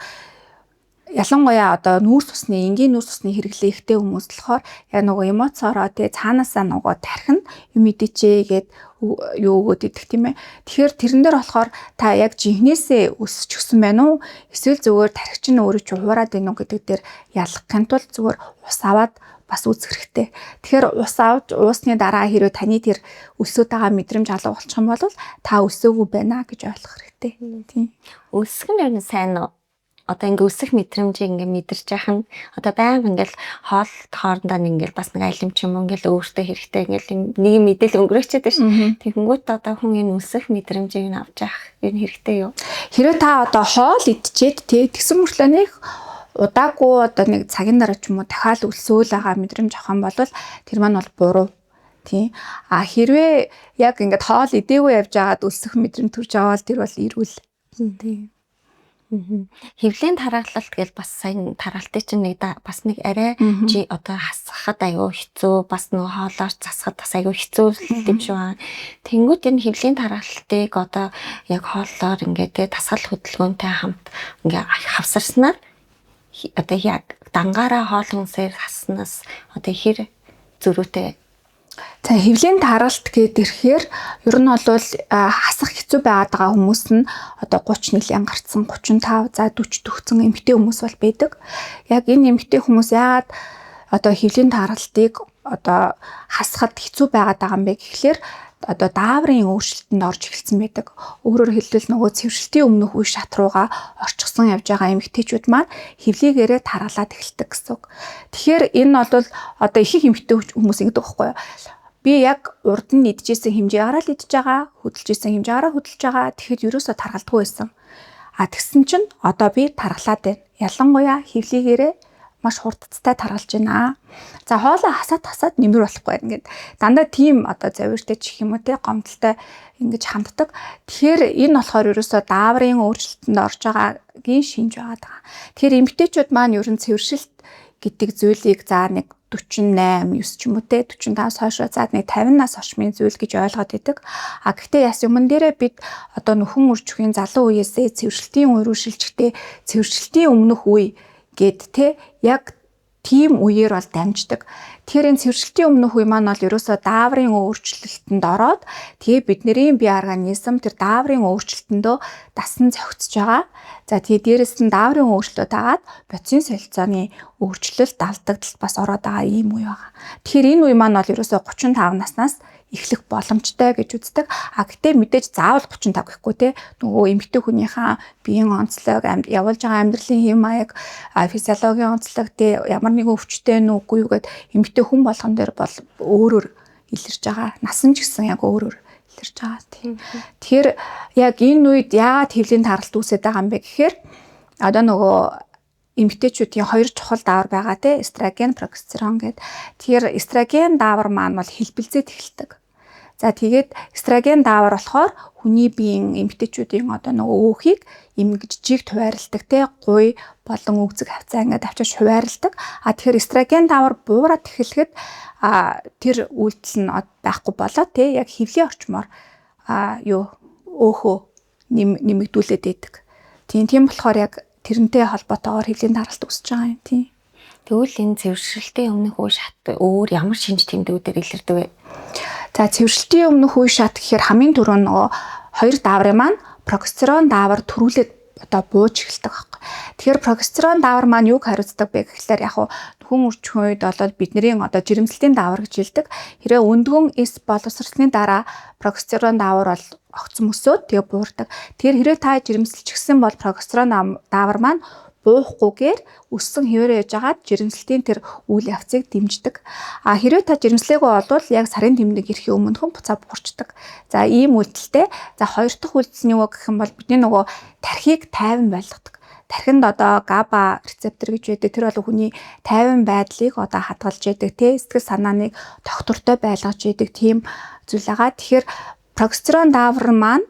ялангуяа одоо нүүрс усны энгийн нүүрс усны хэрэглээхтэй хүмүүс болохоор яг нөгөө эмоцороо тий цаанаасаа нөгөө тархин юм идчихээ гэд юу өгөөд идэх тийм ээ. Тэгэхээр тэрэн дээр болохоор та яг жинхнээсээ өсч өгсөн байна уу? Эсвэл зүгээр тархич нь өөрөө ч хуураад байна уу гэдэг дээр ялгахын тулд зүгээр ус аваад бас үзэх хэрэгтэй. Тэгэхээр ус авч уусны дараа хэрвээ таны тэр өсөд байгаа мэдрэмж алга болчих юм бол та өсөөгүй байна гэж ойлгох хэрэгтэй. Тийм. Өсөх нь ер нь сайн уу? Одоо ингээ өсөх мэдрэмжийг ингээ мэдэрч яах нь одоо байнга ингээл хоол хоорондоо ингээл бас нэг алим ч юм уу ингээл өөртөө хэрэгтэй ингээл нэг мэдээлэл өнгөрөөчээд ш. Тэгэнгүүт одоо хүн энэ өсөх мэдрэмжийг нь авч яах ер нь хэрэгтэй юу? Хэрвээ та одоо хоол идчихэд тэгсэн мөртлөө нэг удаагүй одоо нэг цагийн дараа ч юм уу дахиад өлсөөл байгаа мэдрэмж авах юм бол тэр маань бол буруу. Тийм. Хэрвээ яг ингээд хоол идээгүй явж байгаад өлсөх мэдрэмж төрж аваад тэр бол эрүүл. Тийм. Хэвлийн тархалт гэж бас сайн тархалтын чинь нэг бас нэг арай чи одоо хасахад аюу хэцүү бас нөгөө хоолоор засахад бас аюу хэцүү юм шиг байна. Тэнгүүд энэ хэвлийн тархалтыг одоо яг хоолоор ингээд тасгал хөдөлгөөнтэй хамт ингээ хавсарснаар одоо яг дангаараа хоол хүнсээр хаснаас одоо хэр зөрүүтэй. За хэвлийн таралт гээд ирэхээр ер нь бол хасах хэцүү байгаа хүмүүс нь одоо 30 нилийн гарцсан 35 за 40 төгсөн эмэгтэй хүмүүс бол байдаг. Яг энэ эмэгтэй хүмүүс яагаад одоо хэвлийн таралтыг одоо хасахад хэцүү байгаа юм бэ гэхлээр одоо дааврын өөрчлөлтөнд орж эхэлсэн байдаг. Өөрөөр хэлбэл нөгөө цэвэрлэлтийн өмнөх үе шат руугаа орчихсон явж байгаа эмэгтэйчүүд маань хэвлийгээрээ тархалаад эхэлдэг гэсэн үг. Тэгэхээр энэ бол одоо их эмэгтэй хүмүүс ингэдэг байхгүй юу? Би яг урд нь идчихсэн хэмжээгээр л идж байгаа, хөдөлжсэн хэмжээгээр хөдөлж байгаа. Тэгэхэд ерөөсөө тархалдаггүй байсан. Тэгсэн чинь одоо би тархалаад байна. Ялангуяа хэвлийгээрээ маш хурдцтай таргалж байна. За хоолоо хасаад нэмэр болохгүй ингээд дандаа тийм одоо завиртай чих юм уу те гомдолтой ингэж ханддаг. Тэгэхээр энэ болохоор ерөөсөө дааврын өөрчлөлтөнд орж байгаагийн шинж байгаа даа. Тэгэхээр эмэгтэйчүүд маань ерөн цэвэршилт гэдэг зүйлийг за нэг 48, 9 ч юм уу те 45-аас хойш за нэг 50-наас хойшмын зүйл гэж ойлгоод идэг. А гэхдээ яс өмнө дээрээ бид одоо нөхөн үржихийн залуу үеэсээ цэвэршилтийн үе рүү шилжихдээ цэвэршилтийн өмнөх үе гэд те яг тийм үеэр бол дамждаг. Тэгэхээр энэ цэвэршилтийн өмнөх үе маань бол ерөөсөө дааврын өөрчлөлтөнд ороод тэгээ бидний бие организм тэр дааврын өөрчлөлтөндөө дасан зохицож байгаа. За тэгээ дээрэс нь дааврын өөрчлөлтөд хагаад бодисын солилцооны өөрчлөлт алдагдалт бас ороод байгаа ийм үе байгаа. Тэгэхээр энэ үе маань бол ерөөсөө 35 наснаас эхлэх боломжтой гэж үздэг. А гэтээ мэдээж заавал 35 гэхгүй те нөгөө эмэгтэй хүнийхээ биеийн онцлог, явуулж байгаа амьдралын хэм маяг, физиологийн онцлог те ямар нэгэн өвчтэй нь үгүй юу гэд эмэгтэй хүн болгон дээр бол өөрөөр илэрч байгаа. Насан ч гэсэн яг өөрөөр илэрч байгаа тийм. Тэгэхээр яг энэ үед яагаад хэвлийн таралт үүсэж байгаа юм бэ гэхээр одоо нөгөө эмэгтэйчүүдийн хоёр чухал даавар байгаа те эстроген, прогестерон гэд. Тэгэхээр эстроген даавар маань бол хэлбэлзээд эхэлдэг. За тэгээд эстроген даавар болохоор хүний биеийн эмэгтэйчүүдийн одоо нөгөө өөхийг эмгэгжийг хуваарилдаг те гуй болон өгзөг хавцаа ингээд авчиж хуваарилдаг. А тэгэхээр эстроген даавар буураад эхлэхэд тэр үйлдэл нь байхгүй болоо те яг хэвлийн орчмоор өөхөө нэмэгдүүлээд идэг. Тийм болохоор яг тэрнтэй холбоотойгоор хэвлийн таралт үүсэж байгаа юм тийм. Тэгвэл энэ цэвэршилтийн өмнөх үе шат өөр ямар шинж тэмдгүүдээр илэрдэг вэ? За цэвэршилтийн өмнөх үе шат гэхээр хамгийн түрүү нөгөө хоёр дааврын маань прогестерон даавар төрүүлээд одоо бууж эхэлдэг байхгүй. Тэгэхээр прогестерон даавар маань юуг хариуцдаг бэ гэхлээр яг хүн үржихийн үед бол бидний одоо жирэмслэлтийн даавар гэж хэлдэг. Хэрвээ өндгөн эс боловсролсны дараа прогестерон даавар бол огцон өсөөд тэгээ буурдаг. Тэгэхээр хэрвээ та жирэмсэлчихсэн бол прогестерон даавар маань буухгүйгээр өссөн хэвээрээ яж агаад жирэмслэлтийн тэр үйл явцыг дэмждэг. А хэрвээ та жирэмслээгүй болвол яг сарын тэмдэг ирэхийн өмнөхөн буцаа буурчдаг. За ийм үйлдэлтэй. За хоёр дахь үйлдэл нь юу гэх юм бол бидний нөгөө тархийг тайван байлгадаг. Тархинд одоо габа рецептор гэж байдаг. Тэр бол хүний тайван байдлыг одоо хадгалж яадаг те сэтгэл санааныг тогтвортой байлгаж яадаг тийм зүйл байгаа. Тэгэхээр прогестерон даавар маань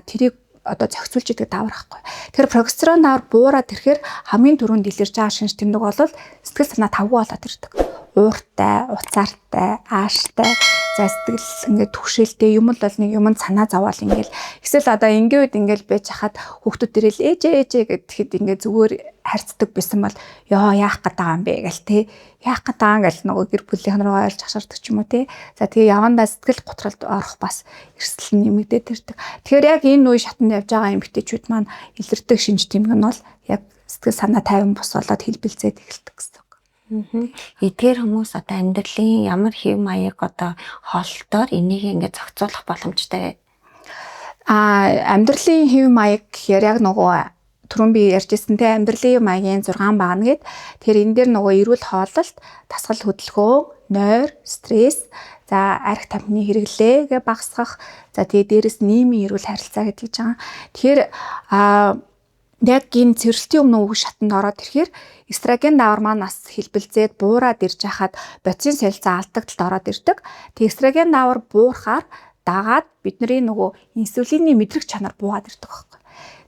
тэрийг одоо зохицуулж идэг даавар байхгүй. Тэгэхээр прогестерон даавар буураад ирэхээр хамгийн түрүүнд илэрж байгаа шинж тэмдэг бол сэтгэл санаа тавгүй болоод ирдэг. Ууртай, уцаартай, ааштай, за сэтгэл ингээд түгшээлтэй юм л бол нэг юмд санаа зовоол ингээл эсвэл одоо ингийн үед ингээл байж хахад хүүхдүүд ирэл ээжээ гэхэд ингээд зүгээр харьцдаг байсан бол яах гээд байгаа юм бэ гэл те яах гээд байгаа гэл нөгөө гэр бүлийнхэн рүү ойлж хашаарддаг ч юм уу те за тэгээ явандаа сэтгэл готролд орох бас эрсдэл нэмэгдээд ирдэг. Тэгэхээр яг энэ үе шатанд явж байгаа эмэгтэйчүүд маань илэрдэг шинж тэмдэг нь бол яг сэтгэл санаа тайван бус болоод хэлбэлзээд эхэлдэг гэсэн. Эдгээр хүмүүс одоо амьдралын ямар хэв маяг одоо хоолтоор энийг ингээд зохицуулах боломжтой вэ? Амьдралын хэв маяг гэхээр яг нөгөө түрүүн би ярьжсэн те амьдралын маягийн 6 багна гэд тэгэхээр энэ дээр нөгөө эрүүл хооллолт, дасгал хөдөлгөөн, нойр, стресс, за арх тамхины хэрэглээгээ багасгах, за тэгээ дээрэс нийгмийн эрүүл харилцаа гэдэг жаа. Тэгэхээр яг энэ цэвэрлэлтийн өмнө үе шатанд ороод ирэхээр эстроген даавар маань бас хэлбэлзээд буураад ирж хахад бодисын солилцоо алдагдалт ороод ирдэг. Тэгээ эстроген даавар буурахаар дагаад бидний нөгөө инсулины мэдрэг чанар буугаад ирдэг байхгүй.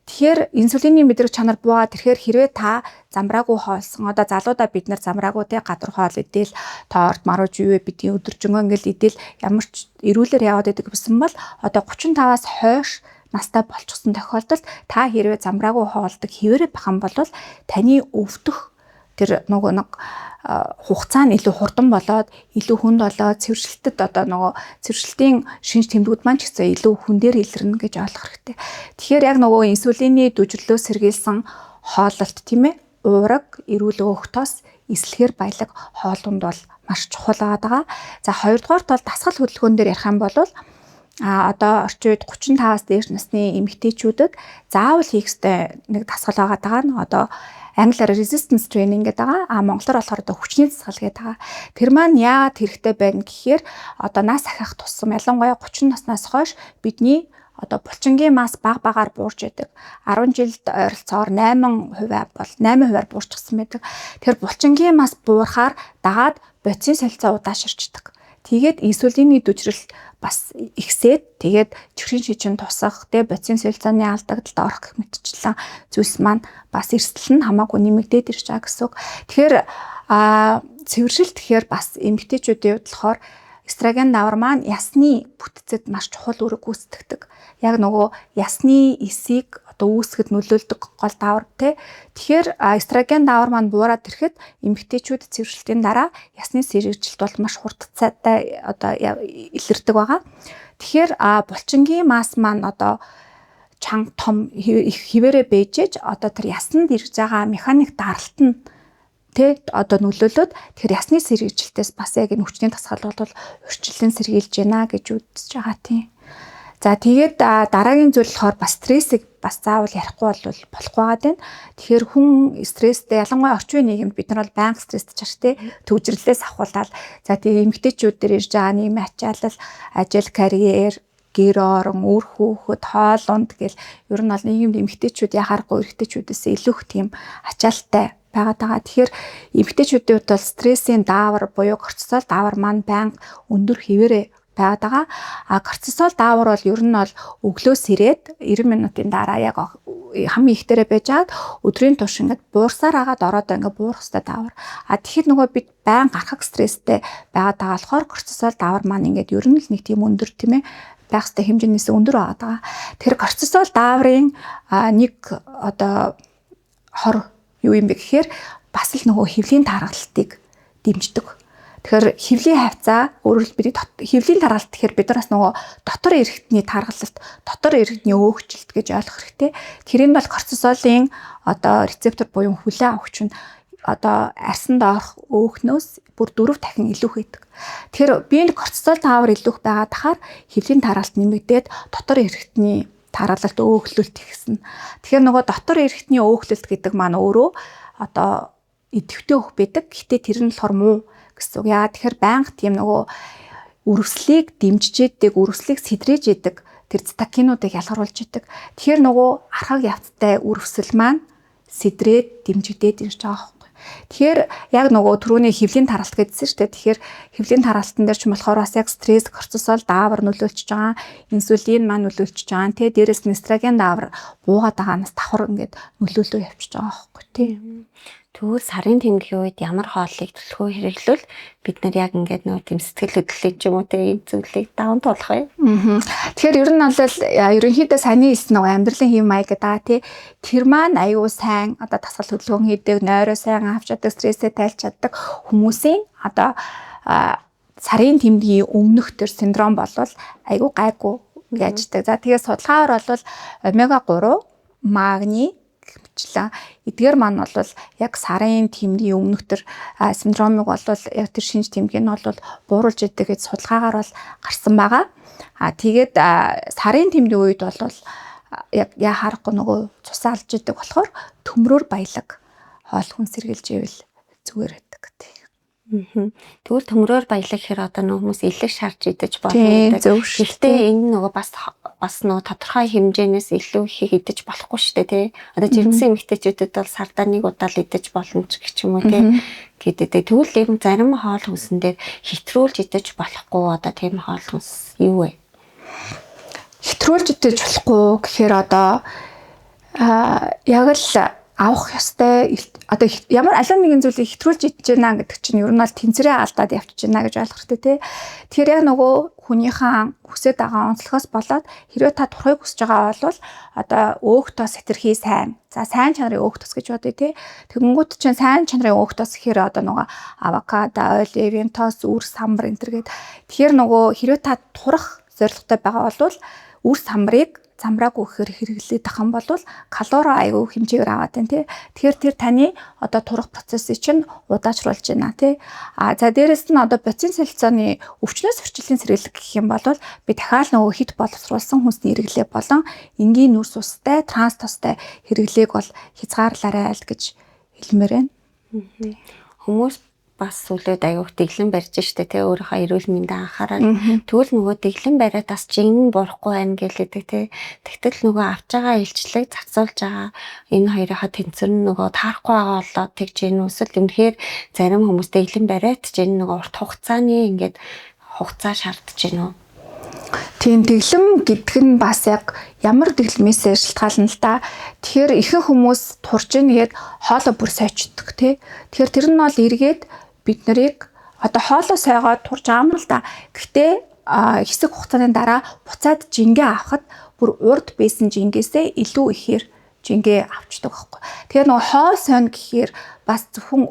Тэгэхээр инсулины мэдрэг чанар буугаад ирэхээр хэрвээ та замбраагүй хоолсон одоо залуудаа бид нар замбраагүй те гадар хоол идээл торт марууж юу бидний өдөржингөө ингээл идээл ямар ч эрүүлэр яваад идэг гэсэн бол одоо 35-аас хойш настай болчихсон тохиолдолд та хэрвээ замбраагүй хоолдог хэвээрээ байх юм бол таны өвдөх тэр нөгөө нэг хугацаа нь илүү хурдан болоод илүү хүнд болоод цэвэршилтэд одоо нөгөө цэвэршилтийн шинж тэмдгүүд маань ч гэсэн илүү хүндээр илэрнэ гэж ойлгох хэрэгтэй. Тэгэхээр яг нөгөө инсулины дүжирлөө сэргийлсэн хооллолт тийм ээ уураг, эрүүл өөхтөөс эслэхэр баялаг хоолунд бол маш чухал байгаа. За хоёрдугаарт бол дасгал хөдөлгөөн дээр ярих юм бол одоо орчин үед 35-аас дээш насны эмэгтэйчүүдэд заавал хийх ёстой нэг дасгал байгаа нь одоо англиар resistance training гэдэг байгаа. Монголоор болохоор одоо хүчний дасгал гэдэг байгаа. Тэр маань яагаад хэрэгтэй байна гэхээр одоо нас ахих тусам ялангуяа 30 наснаас хойш бидний одоо булчингийн мас багаар буурч байдаг. 10 жилд ойролцоогоор 8% бол 8%-аар буурчихсан байдаг. Тэр булчингийн мас буурахаар дагаад бодисын солилцоо удааширчдаг. Тэгээд инсулины дүжрэлт бас ихсээд тэгээд чихрийн шижин тусах, бодисын солилцооны алдагдалд орох гэх мэтчлэн зүйлс маань бас эрсдэл нь хамаагүй нэмэгдээд ирж байгаа гэсэн үг. Тэгэхээр Цэвэршил тэгэхээр бас эмэгтэйчүүдийн хувьд болохоор эстроген давар маань ясны бүтцэд маш чухал үүрэг гүйцэтгэдэг. Яг нөгөө ясны эсийг одоо үүсгэхэд нөлөөлдөг гол давар тий. Тэгэхээр эстроген давар маань буураад ирэхэд эмэгтэйчүүд цэвэршилтийн дараа ясны сэргийлжилт бол маш хурдцаатай одоо илэрдэг байгаа. Тэгэхээр булчингийн масс маань одоо чанга том хിവэрэ бэжэж одоо тэр ясанд ирж байгаа механик даралт нь тэ одоо нөлөөлөд тэгэхээр ясны сэргийлжлтээс бас яг энэ хүчний тасгалбал бол урьдчилан сэргийлж байна гэж үзэж байгаа тийм. За тэгээд дараагийн зүйл болохоор бас стрессийг бас заавал ярихгүй бол болохгүй байгаа дээ. Тэгэхээр хүн стресстэй ялангуяа орчин үеийн нийгэмд бид нар бол байнга стресстэй чаш тий төвжирлээс ахуулаад за тэгээд эмэгтэйчүүд дээр ирж байгаа нийгмийн ачаалал, ажил, карьер, гэр орон, үр хүүхэд, хоол унд гэл ер нь бол нийгэмд эмэгтэйчүүд яхаарахгүй эрэгтэйчүүдээс илүү их тийм ачаалттай байгаад байгаа. Тэгэхээр эмэгтэйчүүдийн хувьд бол стрессийн даавар буюу кортизол даавар маань байнга өндөр хിവэрэ байгаад байгаа. Кортизол даавар бол ер нь бол өглөөс ирээд 90 минутын дараа яг хамгийн ихтэрэ байж хаад өдрийн турш ингээд буурсаар агаад ороод ингээд буурах хэвээр даавар. Тэгэхээр нөгөө бид байнга гарах стресстэй байгаад байгаа болохоор кортизол даавар маань ингээд ер нь л нэг тийм өндөр тийм ээ байх хэвээр хэмжээнээс өндөр байгаад байгаа. Тэгэхээр кортизол дааврын нэг одоо хор юу юм бэ гэхээр бас л нөгөө хөвлийн тархалтыг дэмждэг. Тэгэхээр хөвлийн хавцаа өөрөөр хэлбэл хөвлийн тархалт гэхээр бид нараас нөгөө дотор эргэтний тархалт, дотор эргэтний өөгчлөлт гэж ойлгох хэрэгтэй. Тэр нь бол кортизолын одоо рецептор буюу хүлээн авахч нь одоо арсанд орох өөхнөөс бүр 4 дахин илүү байдаг. Тэгэхээр биеийн кортизол даавар илүү байгаад тахаар хөвлийн тархалт нэмэгдээд дотор эргэтний тархалт өөхлөлт ихсэн. Тэгэхээр нөгөө дотор эргэтний өөхлөлт гэдэг маань өөрөө одоо идэвхтэй өөх байдаг. Гэтэ тэр нь болохоор муу гэсэн үг. Яа тэгэхээр байнга тийм нөгөө үрвслийг дэмжиж яадаг, үрвслийг сэдрээж яадаг тэр цитокинуудыг ялгаруулж яадаг. Тэгэхээр нөгөө архаг явцтай үрвсэл маань сэдрээд дэмжигдээд ирж байгаа байхгүй. Тэгэхээр яг нөгөө түрүүний хөвлийн тархалт гэдсэн шүү дээ. Тэгэхээр хөвлийн тархалтан дээр ч болохоор бас яг стресс, кортизол даавар нөлөөлчихөж байгаа, инсулин маань нөлөөлчихөж байгаа. Тэ дээрээс нь эстроген даавар буугаад байгаанаас давхар ингээд нөлөөлөө явчихж байгаа байхгүй тий. Тэгвэл сарын тэмдгийн үед ямар хооллыг төлөхөө хэрэглүүл бид нар яг ингээд нөгөө тийм сэтгэл хөдлөлт ч юм уу тийм зүйлийг даван туулах юм. Тэгэхээр ер нь бол ерөнхийдөө саний хэлсэн нөгөө амьдралын хэв маяг гэдэг тий. Тэр маань аюу сайн одоо дасгал хөдөлгөөн хийдэг, нойроо сайн авч чаддаг, стрессээ тайлж чаддаг хүмүүсийн одоо сарын тэмдгийн өмнөх төр синдром болвол аюу гайгүй яаждаг. За тэгээд судалгаагаар бол омега 3, магний эдгээр маань бол яг сарын тэмдгийн өмнөх төр синдромыг бол яг тэр шинж тэмдэг нь бол бууруулж идэг гэж судалгаагаар бол гарсан байгаа. Тэгээд сарын тэмдгийн үед бол яг яхаарахгүй нөгөө цусаа алж идэг болохоор төмрөөр баялаг хоол хүн сэргийлж ивэл зүгээр байдаг гэдэг. Тэгвэл төмрөөр баялаг гэхээр одоо нөгөө хүмүүс илэг шарж идэж болно. Гэхдээ энэ нөгөө бас нөгөө тодорхой хэмжээнээс илүү их идэж болохгүй шүү дээ тий. Одоо жирэмсэн эмэгтэйчүүдэд бол сардаа нэг удаа л идэж болно ч гэх юм уу тий. Гэдэг. Тэгвэл ийм зарим хоол хүнсэн дээр хэтрүүлж идэж болохгүй одоо тийм хоол хүнс юу вэ? Хэтрүүлж идэж болохгүй гэхээр одоо яг л авах ёстой одоо ямар аль нэгэн зүйлийг хэтрүүлж идэж байна гэдэг чинь ер нь бол тэнцвэрээ алдаад явчихж байна гэж ойлгох хэрэгтэй тий. Тэгэхээр яг нөгөө хүнийхэн хүсэж байгаа онцлогоос болоод хэрвээ та турхыг хүсэж байгаа бол одоо өөхтөө сэтэрхий сайн. За сайн чанарын өөхтөс гэж бодъё тий. Тэгэнгүүт чинь сайн чанарын өөхтөс гэхээр одоо нөгөө авокадо, оливын тос, үр самбар энэ төр гээд тэгэхээр нөгөө хэрвээ та турах зорилготой байгаа бол үр самбарыг замбрааг өгөхөр хэрэглээд тахын бол калори аюу хэмжээгээр аваад байна тий. Тэгэхээр тэр таны одоо турах процессыг чинь удаачруулж байна тий. За дээрэс нь одоо боцин солилцооны өвчнөөс орчлын сэргийлэх гэх юм бол би дахиад нөгөө хит боловсруулсан хүнсний хэрэглээ болон энгийн нүрс устай, транс тостой хэрэглээг бол хязгаарлаарай л гэж хэлмээр байна. Хүмүүс бас сүлээд аюух дэглэн барьж штэ тий өөрийнхөө эрүүл мэндэд анхаарал. Тэгвэл нөгөө дэглэн бариад бас жин бурахгүй байна гэлээдэг тий. Тэгтэл нөгөө авч байгаа илчлэг зацуулж байгаа энэ хоёрынхаа тэнцвэр нь нөгөө таарахгүй байгаа болоод тэгж энэ үсэл үнэхээр зарим хүмүүс дэглэн бариад ч энэ нөгөө урт хугацааны ингээд хугацаа шаардж байна уу? Тийм дэглэм гэдэг нь бас яг ямар дэглэмээс шалтгаална л да. Тэгэхээр ихэнх хүмүүс турж ийнгээд хоолой бүр сойчдөг тий. Тэгэхээр тэр нь бол эргээд бид нарыг одоо хоолой сойгоод турж аамна л да. Гэхдээ хэсэг хугацааны дараа буцаад жингээ авахд бүр урд байсан жингээс илүү ихээр жингээ авчдаг байхгүй. Тэгэхээр нөгөө хоол сойно гэхээр бас зөвхөн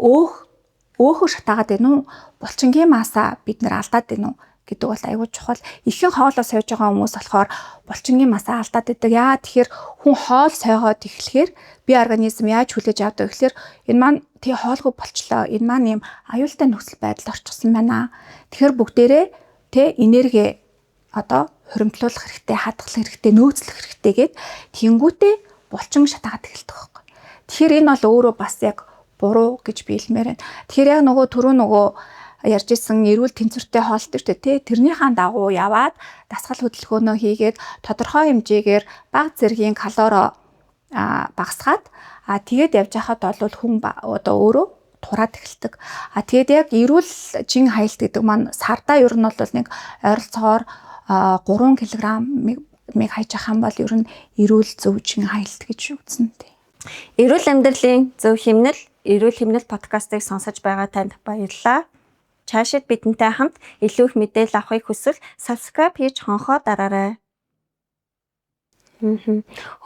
өөхөө шатаагаад байна уу? Булчингийн масаа бид нар алдаад байна уу гэдэг бол аюул чухал. Ихэнх хоолоо сойж байгаа хүмүүс болохоор булчингийн масаа алдаад байдаг. Яа тэгэхээр хүн хоол сойгоод эхлэхээр бие организм яаж хүлээж авдаг гэхээр энэ маань тий хоолгүй болчлоо. Энэ маань юм аюултай нөхцөл байдалд орчихсон байна. Тэгэхээр бүгдээрээ тий энерги одоо хуримтлуулах хэрэгтэй, хадгалах хэрэгтэй, нөөцлөх хэрэгтэй гэд тэнгүүтээ булчин шатаагаад эхэлдэг байхгүй. Тэгэхээр энэ бол өөрөө бас яг буруу гэж би хэлмээр байна. Тэгэхээр яг түрүү ярьж исэн эрүүл тэнцвэртэй хоолтой шүү дээ тий. Тэрнийхэн дагуу яваад дасгал хөдөлгөөнөө хийгээд тодорхой хэмжээгээр бага зэргийн калори багасгаад тэгээд явж хахад бол хүн одоо өөрөө тураад эхэлдэг. Тэгээд яг эрүүл жин хаялт гэдэг маань сардаа ер нь бол нэг ойролцоогоор 3 кг-ыг хайж ах юм бол ер нь эрүүл зөв жин хаялт гэж үзнэ тий. Эрүүл амьдралын зөв хэмнэл, эрүүл хэмнэл подкастыг сонсож байгаа танд баярлалаа. Цаашид бидэнтэй хамт илүү их мэдээлэл авахыг хүсвэл subscribe хийж хонхоо дараарай.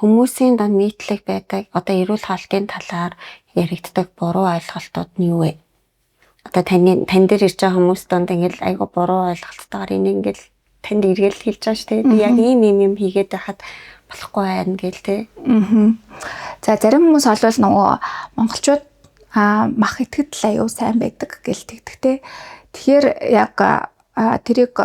Хүмүүсийн донд нийтлэг байдаг одоо эрүүл хаалтын талаар яригддаг буруу ойлголтууд нь юу вэ? Одоо тань дээр ирж байгаа хүмүүс донд ингээл айгу буруу ойлголттойгоор энийг ингээл танд эргэл хэлж байгаа шүү дээ. Би яг ийм хийгээд байхад болохгүй байна гээл те. За зарим хүмүүс олвол нөгөө монголчууд мах итгэд л аюу сайн байдаг гэл тэгдэг те. Тэгэхээр яг тэрийг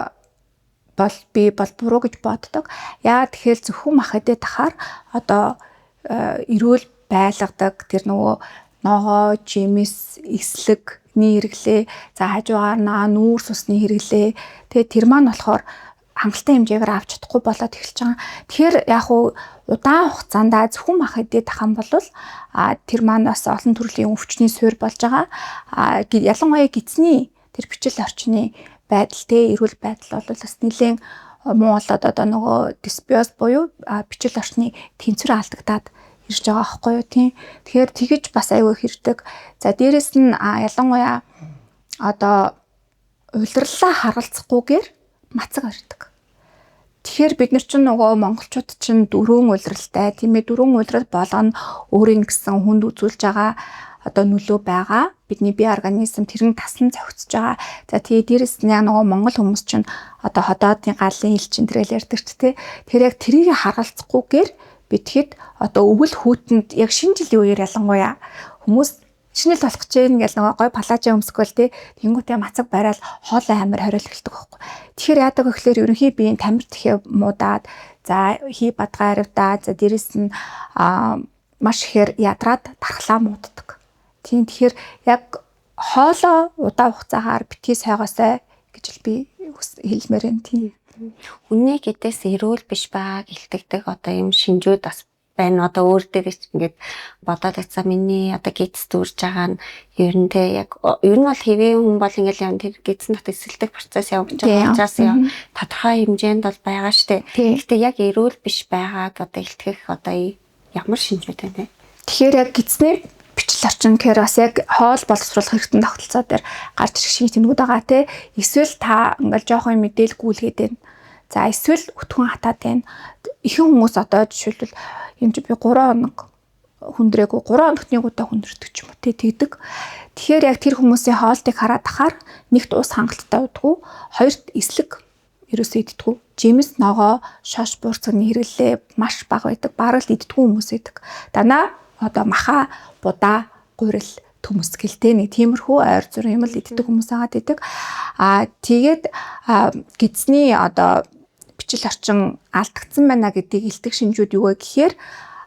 би бол буруу гэж боддог. Яа тэгэхээр зөвхөн мах идээд тахаар одоо эрүүл байлгадаг тэр нөгөө ногоо, жимс, эслэгний хэрэглээ, за хажуугаар нүүрс усны хэрэглээ. Тэгээ тэр маань болохоор хангалттай хэмжээгээр авч чадахгүй болоод эхэлж байгаа. Тэгэхээр яг удаан хугацаанд зөвхөн мах идээд ах юм бол тэр маань бас олон төрлийн өвчний суурь болж байгаа. Ялангуяа гидсний тэр бичил орчны байдал эрүүл байдал бол бас нэлээд муу болоод одоо нөгөө дисбиоз буюу бичил орчны тэнцвэр алдагдаад ирж байгаа байхгүй юу тийм. Тэгэхээр тэгэж бас аюу хэрдэг. За дээрэс нь ялангуяа одоо улирлаа харгалзахгүйгээр мацаг ордог. Тэгэхээр бид нар чинь нөгөө монголчууд чинь дөрвөн улиралтай тийм ээ, дөрвөн улирал болгоно өөрийн гэсэн хүнд үзүүлж байгаа одоо нөлөө байгаа. Бидний бие организм тэрэн тасн зохицож байгаа. За тэгээ дээрэс нь нөгөө монгол хүмүүс чинь одоо ходоодын галын ил чинь тэрэл ярьдаг ч тий. Тэр яг трийг харгалзахгүйгээр битгэд одоо өвөл хүүтэнд яг шинэ жилийн үеэр ялангуяа хүмүүс шинэл болох гэж ингээл нөгөө гой палажа өмсгөл тий. Тэнгүүтээ мацаг барайл хоолой амир хориол эхэлдэг байхгүй. Тэгэхээр яадаг вэ гэхээр ерөнхий биеийн тамир тэхээ муудаад за хий бадгаа аривдаа за дээрэс нь маш ихээр ядраад тархлаа мууддаг. Тийм тэгэхээр яг хоолой удаан хугацаагаар битгий сойгоосой гэж л би хэлмээр байна тийм. Үнэ гэдээс эрүүл биш байгааг илтгэдэг одоо юм шинжүүд бас байна. Одоо өөр дээр ингээд бодоод байцаа миний одоо гидс дүүрж байгаа нь ер нь те яг ер нь бол хэвэн хүн бол ингээд явна тэр гидс нот эсэлдэг процесс явж байгаа учраас тодорхой хэмжээнд бол байгаа штэ. Гэхдээ яг эрүүл биш байгааг одоо илтгэх одоо ямар шинжүүд байна вэ? Тэгэхээр яг гидсний бичил орчин гэхээр бас яг хоол боловсруулах хэрэгтэн тогтолцоо дээр гарч ирэх шиг тэмдгүүд байгаа те. Эсвэл та ингээл жоохон мэдээлгүүлгээд байна. За эсвэл өтгөн хатаад байна. Ихэнх хүмүүс одоо жишээлбэл юм чи би 3 хоног хүндрээгүй 3 хоногт нэг удаа хүндэрдэг ч юм уу те тэгдэг. Тэгэхээр яг тэр хүмүүсийн хоолтыг хараад ахаар нэгт ус хангалттай удаггүй, хоёрт эслэг ерөөсөө иддэггүй. Жимс, ногоо, шош буурцагны хэрэглээ маш бага байдаг. Бараг л иддэггүй хүмүүс байдаг. Данаа одоо маха, будаа, гурил, төмөс гэлтэй нэг тиймэрхүү ойр зүрх юм л иддэг хүмүүс агаад идэг. Тэгээд гидсний одоо бичил орчин алдагдсан байна гэдгийг илтгэх шинжүүд юу вэ гэхээр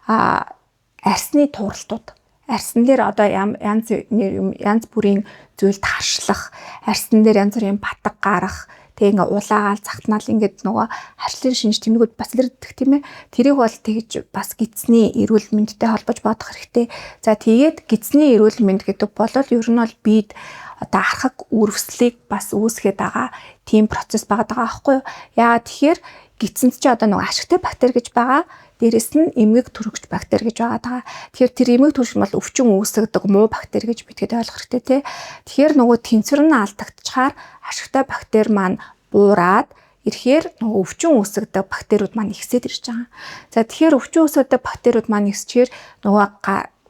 арсны тууралтууд. Арсан дээр одоо янз бүрийн зүйлд харшлах, арсан дээр янз бүрийн батг гарах, тэгээ ингээ улаагаал цагтнаал ингээд нөгөө харшлын шинж тэмдгүүд бас илэрдэх тийм ээ. Тэрийг бол тэгж бас гидсний эрүүл мэндтэй холбож бодох хэрэгтэй. За тэгээд гидсний эрүүл мэнд гэдэг бол ер нь бол бид одоо архаг үрвслийг бас үүсгээд байгаа тийм процесс байгаа байхгүй юу? Яагаад тэгэхээр гидсэнд чи одоо нөгөө ашигтай бактери гэж байгаа. Дээрэс нь эмгэг төрөгч бактери гэж байгаа. Тэгэхээр тэр эмгэг төрөгч бол өвчин үүсгдэг муу бактери гэж бидгээд ойлгох хэрэгтэй тий. Тэгэхээр нөгөө тэнцвэр нь алдагдчихаар ашигтай бактери маань буураад ирэхээр нөгөө өвчин үүсгдэг бактериуд маань ихсээд ирж байгаа. За тэгэхээр өвчин үүсгдэг бактериуд маань ихсчээр нөгөө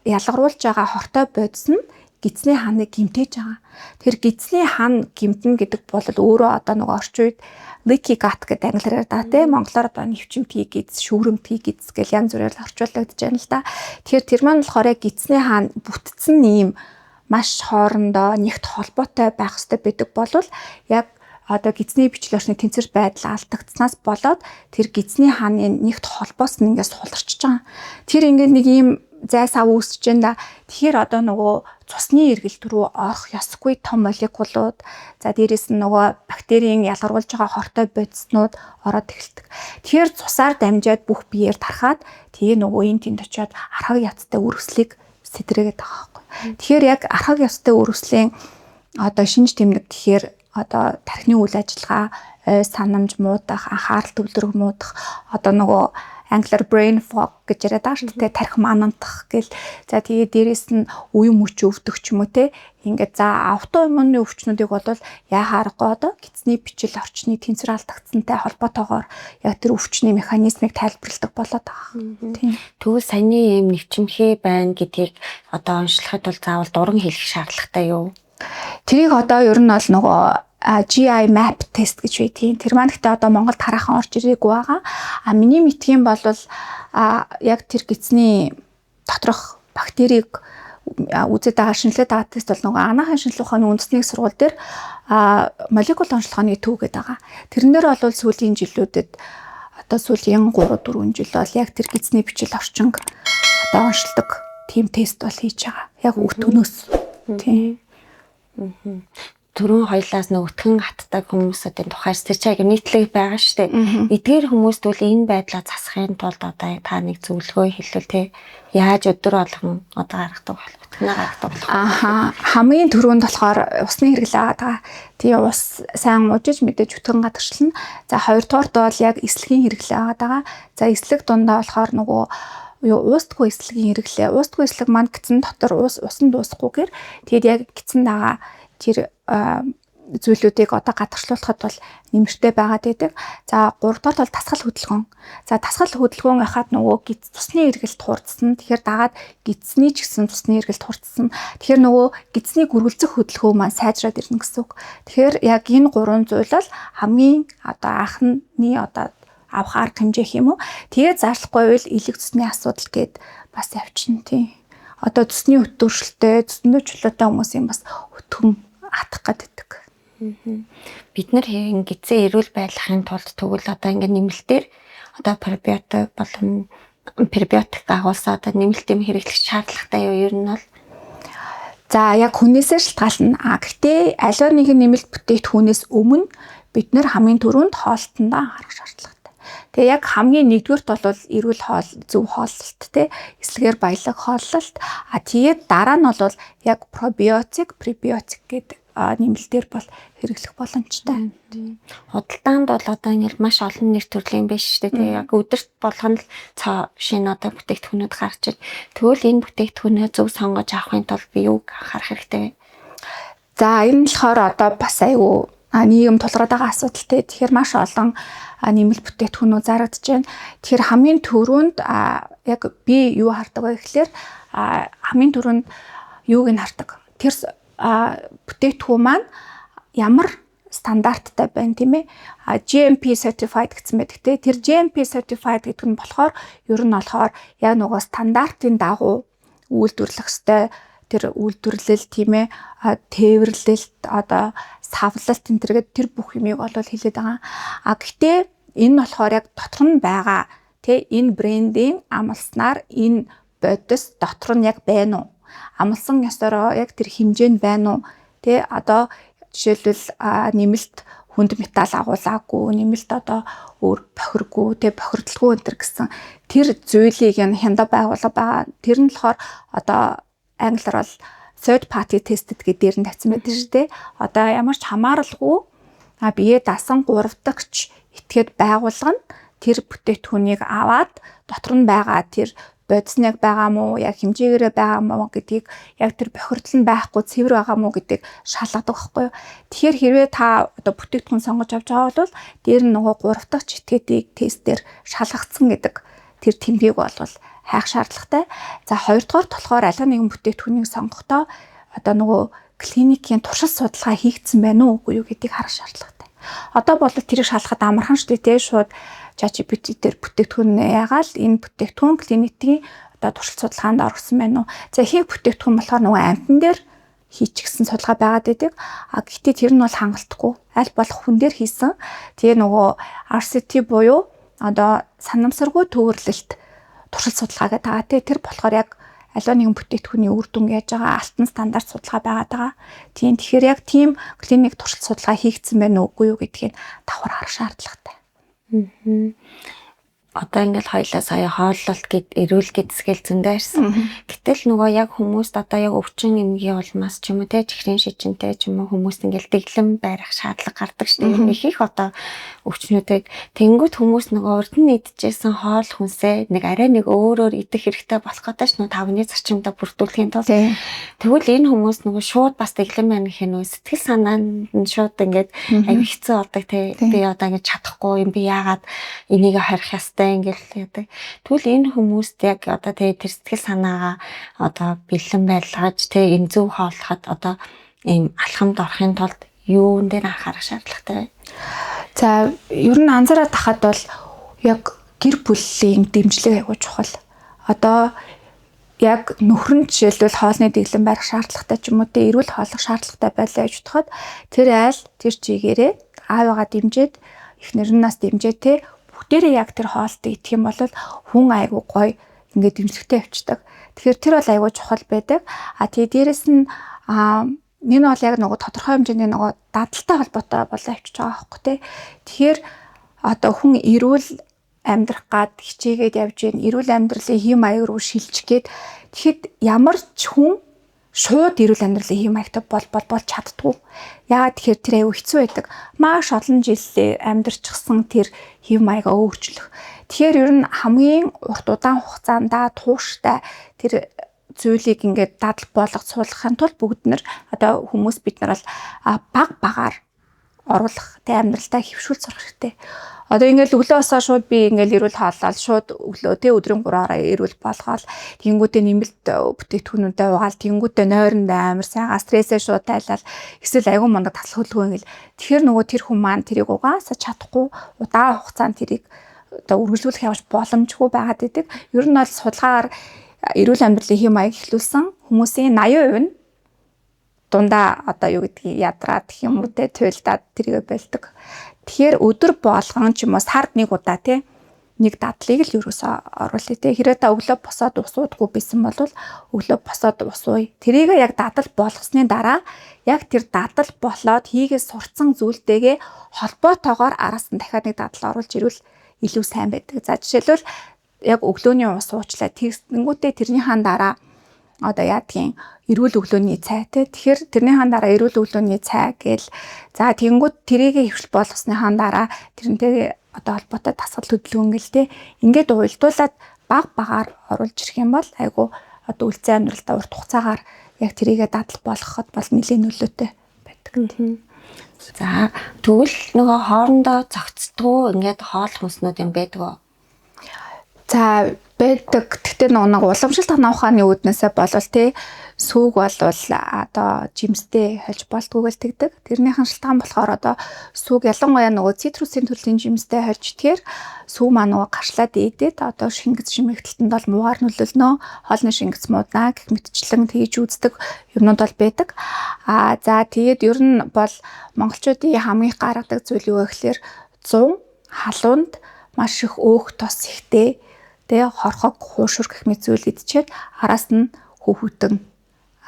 ялгаруулж байгаа хортой бодис нь гидсний ханыг гимтээж байгаа. Тэгэхээр гидсний хан гимтэн гэдэг бол өөрөө одоо нөгөө орчин үед leaky gut гэдэг англиар даа тийм монголоор одоо нэвчимтгий гидс, шүүрэмтгий гидс гэл янз бүрээр орчуулагдаж байна л да. Тэгэхээр тэр маань болохоор гидсний хаан бүтцэн ийм маш хоорондоо нэгт холбоотой байх хэрэгтэй байдаг болвол яг одоо гидсний бичлэг орчны тэнцвэр байдал алдагдсанаас болоод тэр гидсний хааны нэгт холбоос нь ингээс суларчж байгаа. Тэр ингээд нэг ийм зай сав үүсэж байна. Тэгэхээр одоо нөгөө цусны эргэлт рүү орох ёсгүй том молекулууд за дээрэс нь нөгөө бактерийн ялгаруулж байгаа хортой бодиснууд ороод эхэлдэг. Тэгэхээр цусаар дамжаад бүх биеэр тархаад тэгээ нөгөө энэ тэнд очиод архаг язтай үргэлжлэлийг сэтрээгээд байгаа байхгүй. Тэгэхээр яг архаг язтай үргэлжлэлийн одоо шинж тэмдэг гэхээр одоо тархины үйл ажиллагаа, санамж муудах, анхаарал төвлөрөг муудах, одоо нөгөө англиар brain fog гэж яриад байгаа шүү дээ. Тархи манантах гэл. За тэгээ дээрэс нь үе мөч өвдөх ч юм уу те. Ингээд за аутоиммуны өвчнүүдийг бол яхаарахгүй одоо гидсний бичил орчны тэнцвэр алдагдсантай холбоотойгоор яг тэр өвчний механизмыг тайлбарладаг болоод байгаа. Тийм. Тэгвэл саяны юм нэвчимхий байна гэдгийг одоо онцлоход бол заавал дуран хэлэх шаардлагатай юу? Тэрийг одоо ер нь бол нөгөө GI map тест гэж байдгийг. Тэр маань гэхдээ одоо Монголд хараахан орж ирээгүй байгаа. Миний мэдхийн бол яг тэр гидсний доторх бактерийг үзээд байгаа шинжилгээ байгаа тест бол нөгөө анагаахын шинжилгээ ухааны үндэсний сургууль дээр молекул онцлогооны төв гэдэг байгаа. Тэрэн дээр бол сүүлийн жилүүдэд одоо сүүлийн 3-4 жил бол яг тэр гидсний бичил орчинг одоо онцлдог тийм тест бол хийж байгаа. Яг өгтгнөөс. Тийм. Түрүүн хоёлаас нөгөтгөн хатдаг хүмүүсийн тухайс тэр чиг нийтлэг байгаа шүү дээ. Эдгээр хүмүүст бол энэ байдлаа засахын тулд одоо та нэг зөвлөгөө хэлвэл те яаж өдөр болгон одоо гаргадаг болох утгнаа гаргадаг болох. Хамгийн түрүүнд болохоор усны хэрэглээ байгаа. Тэгээ ус сайн уужиж мэдээж өтгөн гадагшлна. За хоёрдугаарт бол яг эслэгийн хэрэглээ байгаа. За эслэг дундаа болохоор нөгөө уустгүй эслэгийн хэрэглээ. Уустгүй эслэг маань гидсэн дотор усан дуусахгүйгээр тэгээд яг гидсэн дагаа тэр зүйлүүдийг одоо гадагшлуулахад бол нэмэртэй байгаад байдаг. За 3 дахь бол тасгал хөдөлгөөн. За тасгал хөдөлгөөн яхад нөгөө цусны эргэлт хурдсан. Тэгэхээр дагаад гидсний ч гэсэн цусны эргэлт хурдсан. Тэгэхээр нөгөө гидсний гөрвөлзөх хөдөлгөөн маань сайжраад ирнэ гэсэн үг. Тэгэхээр яг энэ 3 зүйл бол хамгийн одоо анхны одоо авах арга хэмжээ юм уу. Тэгээд заашлахгүй бол элэг цусны асуудал гээд бас явчихна тийм. Одоо цусны өтөршөлтэй, цусны чөлөөтэй хүмүүсийн бас өтгөн атах гэдэг. Бид нар гидсэн эрүүл байхын тулд тэгвэл одоо ингээд нэмэлтээр одоо пребиотик агуулсаа одоо нэмэлт юм хэрэглэх шаардлагатай юу? Ер нь бол за яг хүнээсээ шалтгаална. Гэхдээ аливаа нэгэн нэмэлт бүтээгдэхүүнээс өмнө бид нар хамгийн түрүүнд хоолтондоо харах шаардлагатай. Тэгээ яг хамгийн нэгдүгürt бол эрүүл хоол, зөв хооллолт те эслэгээр баялаг хооллолт. Тэгээд дараа нь бол яг пробиотик, пребиотик гэдэг нэмэлтээр бол хэрэглэх боломжтой. Худалдаанд бол одоо ингэ маш олон нэр төрлийн биш шүү дээ. Яг өдөрт болгоно л цаа шинэ одоо бүтээгдэхүүнүүд гарч ир. Тэгвэл энэ бүтээгдэхүүнээ зөв сонгож авахын тулд би юуг анхаарах хэрэгтэй вэ? За энэ болохоор одоо бас айгүй нийгэм тулгараад байгаа асуудалтай. Тэгэхээр маш олон нэмэлт бүтээгдэхүүнүүд зарагдж байна. Тэгэхээр хамгийн түрүүнд яг би юу хардаг вэ гэхээр хамгийн түрүүнд юуг нь хардаг. Тэр бүтээгдэхүүн маань ямар стандарттай байна тийм ээ. GMP certified гэсэн байдаг те. Тэр GMP certified гэдэг нь болохоор ер нь болохоор яг нөгөө стандартын дагуу үйлдвэрлэх ёстой тэр үйлдвэрлэл тийм ээ. Тээвэрлэлт одоо савлалт энэ тэр бүх юмыг бол хэлээд байгаа. Гэхдээ энэ болохоор яг дотор нь байгаа тий энэ брендийн амласнаар энэ бодис дотор нь яг байна уу? Амлсан ёсороо яг тэр хэмжээнд байна уу? Тий одоо жишээлбэл нэмэлт хүнд металл агуулаагүй, нэмэлт одоо өөр бохиргүй, тий бохирдолгүй энэ гэсэн тэр зүйлийг нь хянда байгуулга байгаа. Тэр нь болохоор одоо англиар бол third party tested гэдэг дээр нь тавьсан байдаг шүү дээ. Одоо ямар ч хамааралгүй бие дасан 3 дахьч этгээд байгуулга нь тэр бүтээгдэхүүнийг аваад дотор нь байгаа тэр бодисныг байгаа мó яг хэмжээгээрээ байгаа мó гэдгийг яг тэр бохирдол нь байхгүй цэвэр байгаа мó гэдгийг шалгадаг байхгүй юу. Тэгэхээр хэрвээ та одоо бүтээгдэхүүн сонгож авч байгаа бол дээр нь нөгөө 3 дахь этгээдийг тестээр шалгагдсан гэдэг тэр тэмдгийг болвол хайх шаардлагатай. За хоёрдугаар болохоор аль нэгэн бүтээгдэхүүнийг сонгохдоо одоо нөгөө клиникийн туршилт судалгаа хийгдсэн байна уу үгүй юу гэдгийг харах шаардлагатай. Одоо бол тэрийг шалгахад амархан шүү дээ, шууд ChatGPT дээр бүтээгдэхүүн яагаад энэ бүтээгдэхүүн клиникийн одоо туршилт судалгаанд орсон байна уу? За хийх бүтээгдэхүүн болохоор нөгөө амтан дээр хийчихсэн судалгаа байгаад байдаг. Гэхдээ тэр нь бол хангалтгүй. Аль болох хүн дээр хийсэн. Тэгээ нөгөө RCT буюу одоо санамсаргүй төвөрлөлт туршилт судалгаа гэдэг байгаа. Тэр болохоор яг аливаа нэгэн бүтээгдэхүүний үр дүн яаж байгаа алтан стандарт судалгаа байгаад байгаа. Тийм тэгэхээр яг тийм клиник туршилт судалгаа хийгдсэн байна уу үгүй юу гэдгийг давхар харах шаардлагатай. Одоо ингээл хоёлаа сая хооллолт гэд эрүүл гэдсгэл зөндөө ирсэн. Гэтэл нөгөө яг хүмүүст одоо яг өвчин эмгийн улмаас ч юм уу те чихрийн шижинтэй ч юм уу хүмүүст ингээл дэглэм барих шаардлага гардаг шүү дээ. Нэг их одоо өвчнүүдийг тэнгуут хүмүүс нөгөө урд нь идчихсэн хоол хүнсээ нэг арай нэг өөрөөр идэх хэрэгтэй болох гэдэг ш нь 5-ны зарчимдаа бүрдүүлэхийн тулд тэгвэл энэ хүмүүс нөгөө шууд бас дэглэм байна гэх нь сэтгэл санаа нь шууд ингээд аяг хэцүү болдог те би одоо ингээд чадахгүй юм би яагаад энийг харих ястай ингээл яадаг. Тэгвэл энэ хүмүүст яг одоо тэр сэтгэл санаагаа одоо бэлэн байлгаж энэ зөв хооллоход одоо ийм алхамд орохын тулд юун дээр анхаарах шаардлагатай вэ? За ер нь анзаараад тахад бол яг гэр бүлийн дэмжлэг аягүй чухал. Одоо яг нөхөр нь жишээлбэл хоолны дэглэм барих шаардлагатай ч юм уу те эрүүл хооллох шаардлагатай байлаа гэж бодоход тэр айл тэр чигээрээ аавыгаа дэмжиж эхнэр нь нас дэмжээ те бүгдээрээ яг тэр хоолтыг идэх юм бол хүн айгүй гоё ингээд дэмжлэгтэй явцдаг. Тэгэхээр тэр бол айгүй чухал байдаг. Тэгээ дээрэс нь энэ бол яг нөгөө тодорхой хэмжээний нөгөө дадалтай холбоотой болоо явчихж байгаа байхгүй тий. Тэгэхээр одоо хүн эрүүл амьдрах гад хичээгээд явж гин эрүүл амьдралын хэм маяг руу шилжих гээд тэгэхэд ямар ч хүн шууд эрүүл амьдралын хэм маягтай болж чаддгүй. Яагаад тэгэхээр тэр аюу хэцүү байдаг. Маш олон жилээ амьдарчихсан тэр хэм маягаа өөрчлөх. Тэгэхээр ер нь хамгийн урт удаан хугацаанд тууштай тэр зүйлийг ингээд дадал суулгахын тулд бүгд нэр одоо хүмүүс бид нар бол баг оруулах тэ амьдралдаа хөвшүүл сурах хэрэгтэй. Одоо ингээл өглөөсөө шууд би ингээл эрүүл хооллол шууд өглөө тэ өдрийн 3-аараа эрүүл болгоол тэнгүүтээ нэмэлт бүтээгдэхүүнүүдэд угаал тэнгүүтээ нойронд амар сайн стрессээ шууд тайлал эсвэл аягүй мундаг таслах хөлгөө ингээл тэгэхээр нөгөө тэр хүн маань тэрийг угаасаа чадахгүй удаан хугацаанд тэрийг одоо үргэлжлүүлэх явж боломжгүй байгаад идэг. Ер нь бол судалгаагаар эрүүл амьдралын хэм маяг ихлүүлсэн хүмүүсийн 80% нь дундаа одоо юу гэдгийг ядраад гэх юм уу те туйлдаад тэргээ байлдаг. Тэгэхээр өдөр болгон ч юм уу сард нэг удаа те нэг дадлыг л ерөөсөө оруулъя те. Хэрэг та өглөө босоод ус уудаггүй байсан бол өглөө босоод ус ууя. Тэрийг яг дадал болгосны дараа яг тэр дадал болоод хийгээ сурцсан зүйлтэйгээ холбоотойгоор араас нь дахиад нэг дадал оруулж ирвэл илүү сайн байдаг. За жишээлбэл яг өглөөний ус уучлаа тэгсэнгүүтээ тэрнийхэн дараа одоо яадгийн эрүүл өглөөний цай те тэгэхээр тэрнийхэн дараа эрүүл өглөөний цай гээл за тэгэнгүүт тэрийг хөвшил болгосныхан дараа тэрнтэй одоо холбоотой дасгал хөдөлгөөн гэл те ингээд уйлдуулаад багаар оруулж ирэх юм бол айгу одоо үлцэн амьдралдаа урт хугацаагаар яг тэрийгэ дадал болгоход бол нэлээд нөлөөтэй байдаг. За тэгвэл нөгөө хоорондоо зохицдгоо ингээд хоол хүнснүүд юм байдаг. За байдаг. Гэхдээ нэг уламжлалт ухааны үүднээсээ болвол тий сүүг бол одоо жимстэй хольж болдгоо гэлтэгдэг. Тэрнийхэн шалтгаан болохоор одоо сүүг ялангуяа нөгөө цитрусын төрлийн жимстэй хольж тэгэхээр сүү маа нөгөө гарчлаад идээд одоо шингэц шимэгдэлтэнд бол муугаар нөлөөлнө. Хоолны шингэц мууднаа гэх мэтчлэн тэгж үздэг юмнууд бол байдаг. За тэгээд ер нь бол монголчуудын хамгийн гаргадаг зүйл юу гэхээр 100 халуунд маш их өөх тос ихтэй тэгээ хорхог хуушур гэх мэт зүйл идчихэд араас нь хүүхүтэн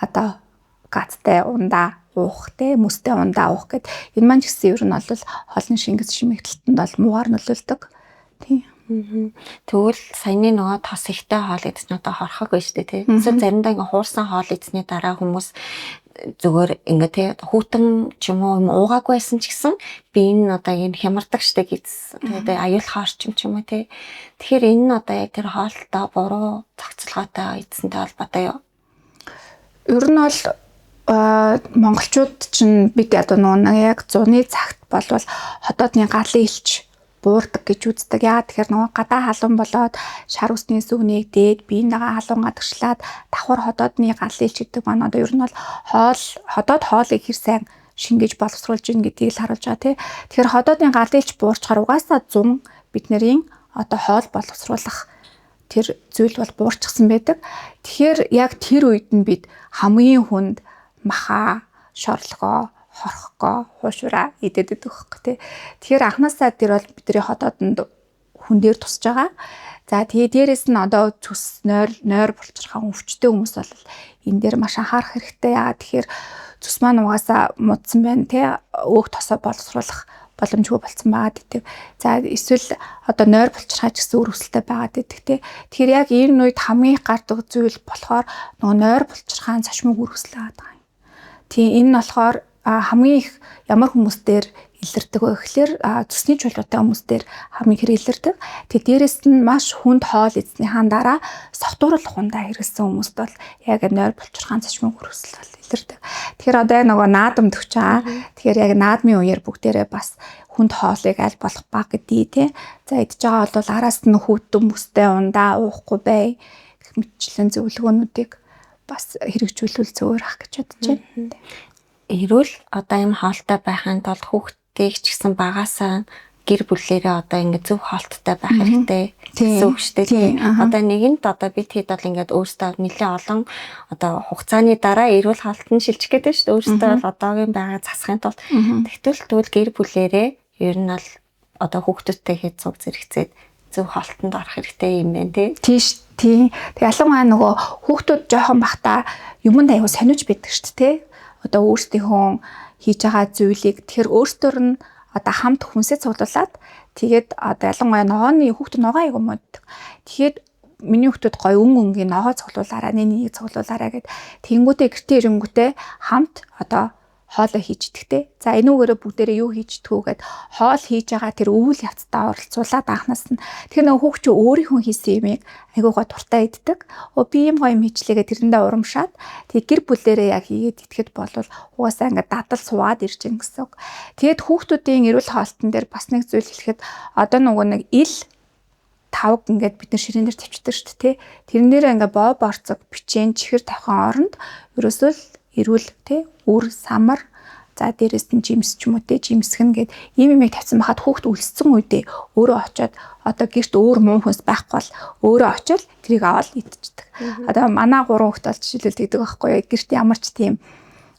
одоо гацтай ундаа уух те мөстэй ундаа уух гэд энэ маань ч гэсэн ер нь бол хоолны шингэц шимэгдэлтэнд бол муугаар нөлөөлдөг. Тийм. Тэгвэл саяны нөгөө тос ихтэй хоол идсэн одоо хорхог байж тээ. Эсвэл заримдаа ингээ хуурсан хоол идсний дараа хүмүүс зүгээр ингээ тий хүүтэн ч юм уу уугаагүй байсан ч гэсэн би энэ одоо энэ хямардаг штэ гэсэн. Тэгээд аюулхай орчим ч юм уу тий. Тэгэхээр энэ нь одоо яг тэр хоолтой буруу зохицолгоотой эзэнтэй холбоотой юу? Ер нь бол монголчууд чинь бид одоо нөгөө яг зуны цагт болвол хотоодны галын элч буурдаг гэж үздэг. Яагаад тэгэхээр нөгөө гадаа халуун болоод шар усны сүгнийг дээд биенийгээ халуун гадагшлаад давхар хотоодны галын элч гэдэг маань одоо ер нь бол хотоод хоолыг хэр сайн шингээж боловсруулж ийн гэдгийг л харуулж байгаа тий. Тэгэхээр хотоодны галын элч буурчаар угаасаа зун бидний одоо хоол боловсруулах тэр зүйл бол буурчихсан байдаг. Тэгэхээр яг тэр үед нь бид хамгийн хүнд маха, шорлогоо, хорхогоо, хуушураа идэд байдаг хөөх тий. Тэгэхээр анхнаасаа тэр бол бидний хотоодонд хүн дээр тусаж байгаа. За тэгээ дээрэс нь одоо цус нойр булчирхаа өвчтэй хүмүүс бол энэ дээр маш анхаарах хэрэгтэй. Яагаад тэгэхээр цус маань угаасаа муудсан байна тий. Өөх тосоо боловсруулах боломжгүй болсон байгаа гэдэг. За эсвэл одоо нойр булчирхаа ч гэсэн үр өсөлтөй байгаа гэдэг тий. Тэгэхээр яг энэ үед хамгийн гардаг зүйл болохоор нөгөө нойр булчирхаан цашмыг үр өсөл байгаа юм. Тийм энэ нь болохоор хамгийн их ямар хүмүүс дээр илэрдэг вэ гэхээр цусны чулуутай хүмүүс дээр хамгийн их илэрдэг. Тэгээ дээрэс нь маш хүнд хоол идснийхаа дараа согтууруулах хундаа хэрэгсэн хүмүүст бол яг нойр булчирхаан цашмыг үр өсөл бол илэрдэг. Тэгэхээр одоо нөгөө наадам төгч байгаа. Тэгэхээр яг наадмын үеэр бүгдээрээ бас хүнд хоолыг аль болох баг гэдээ тий. За идж байгаа бол араас нь хүүтэн бүстэй ундаа уухгүй бай гэх мэтчлэн зөвлөгөөнүүдийг бас хэрэгжүүлвэл зөвөр ах гэж бодож байна. Эрүүл одоо юм хоолтой байхын тулд хүүхдийг ч гэсэн багасаа гэр бүлээрээ одоо ингээд зөв хоолттой байх хэрэгтэй гэсэн үг шүү дээ. Одоо нэгэнт одоо бид хэд бол ингээд өөрсдөө нэлээд олон одоо хугацааны дараа эрүүл хоолтод шилжих гэдэг шүү дээ. Өөрсдөө бол одоогийн байгаа засахын тулд тэгвэл гэр бүлээрээ ер нь бол одоо хүүхдүүдтэй хэд цуг зэрэгцээд зөв хоолтонд орох хэрэгтэй юм байна тий. Тийш тий. Тэг ялангуяа нөгөө хүүхдүүд жоохон бахта юмд аягүй сониуч байдаг шүү дээ тий. Одоо өөрсдийнхөө хийж байгаа зүйлийг тэгэхээр өөртөө нь одоо хамт хүнсээ цуглуулад тэгээд одоо ялангуяа ногооны хүүхдүүд ногоо аягүй моддаг. Тэгээд миний хүүхдүүд гоё өнгийн ногоо цуглуулаараа нэг цуглуулаараа гэд тэнгүүтээ гэртээ ирэнгүүтээ хамт одоо хоолоо хийж идэгтэй. За энүүгээрээ бүгдээрээ юу хийж идэх вэ гэд хоол хийж байгаа тэр өвөл явцдаа оролцуулаад анхнаас нь тэгэхээр нөгөө хүүхд чинь өөрийнхөө хийсэн юмыг айгуугаа дуртай иддэг. Би юм гоё юм хийчлээгээ тэрэндээ урамшаад тэг гэр бүлээрээ яг хийгээд идэхэд болвол угаасаа ингээд дадал суугаад ирж гин гэсэн үг. Тэгэд хүүхдүүдийн эрүүл хоолтон дээр бас нэг зүйл хэлэхэд одоо нөгөө нэг ил тавг ингээд бид нар ширээн дээр тавьчихдаг шүү дээ. Тэрэн дээрээ ингээд боо борцог бичэн чихэр тавхан оронд ерөөсөө эрүүл тий үр самар за дээрэс нь жимс ч юм уу тий жимсгэн гэд ийм юмыг тавьсан бахад хүүхд үлссэн үедээ өөрөө очиод одоо гэрт өөр муу хүнс байхгүй бол өөрөө очиод тэрийг аваад идчихдэг. Одоо манай 3 хүүхд бол жишээлбэл тэгдэг байхгүй гэрт ямар ч тийм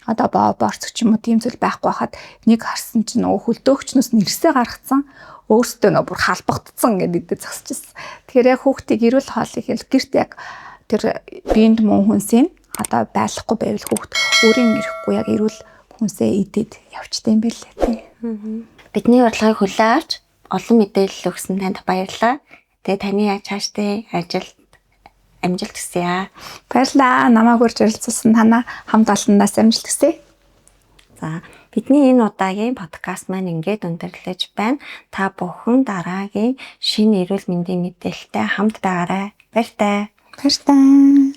одоо боо борцог ч юм уу тийм зүйл байхгүй хахад нэг харсан чинь нөгөө хөлдөөгчнөөс нэрсээ гаргацсан өөртөө нөгөө бүр халбагдсан гэдэг зогсчихсон. Тэгэхээр яг хүүхдийг эрүүл хоолыг гэрт яг тэр биенд муу хүнсийн одоо байлахгүй байвал хүүхд өөрийн ирэхгүй яг эрүүл хүнсээ идээд явчтай юм билээ тий. Бидний урилгыг хүлээн авч олон мэдээлэл өгсөн танд баярлалаа. Тэгээ таны цаашдын ажилд амжилт хүсье. Баярлалаа. Намайг урьж оролцуулсан танаа хамт олонноос амжилт хүсье. За бидний энэ удаагийн подкаст маань ингээд өндөрлөж байна. Та бүхэн дараагийн шинэ эрүүл мэндийн мэдээлэлтэй хамт байгаарай. Баяртай. Баяртай.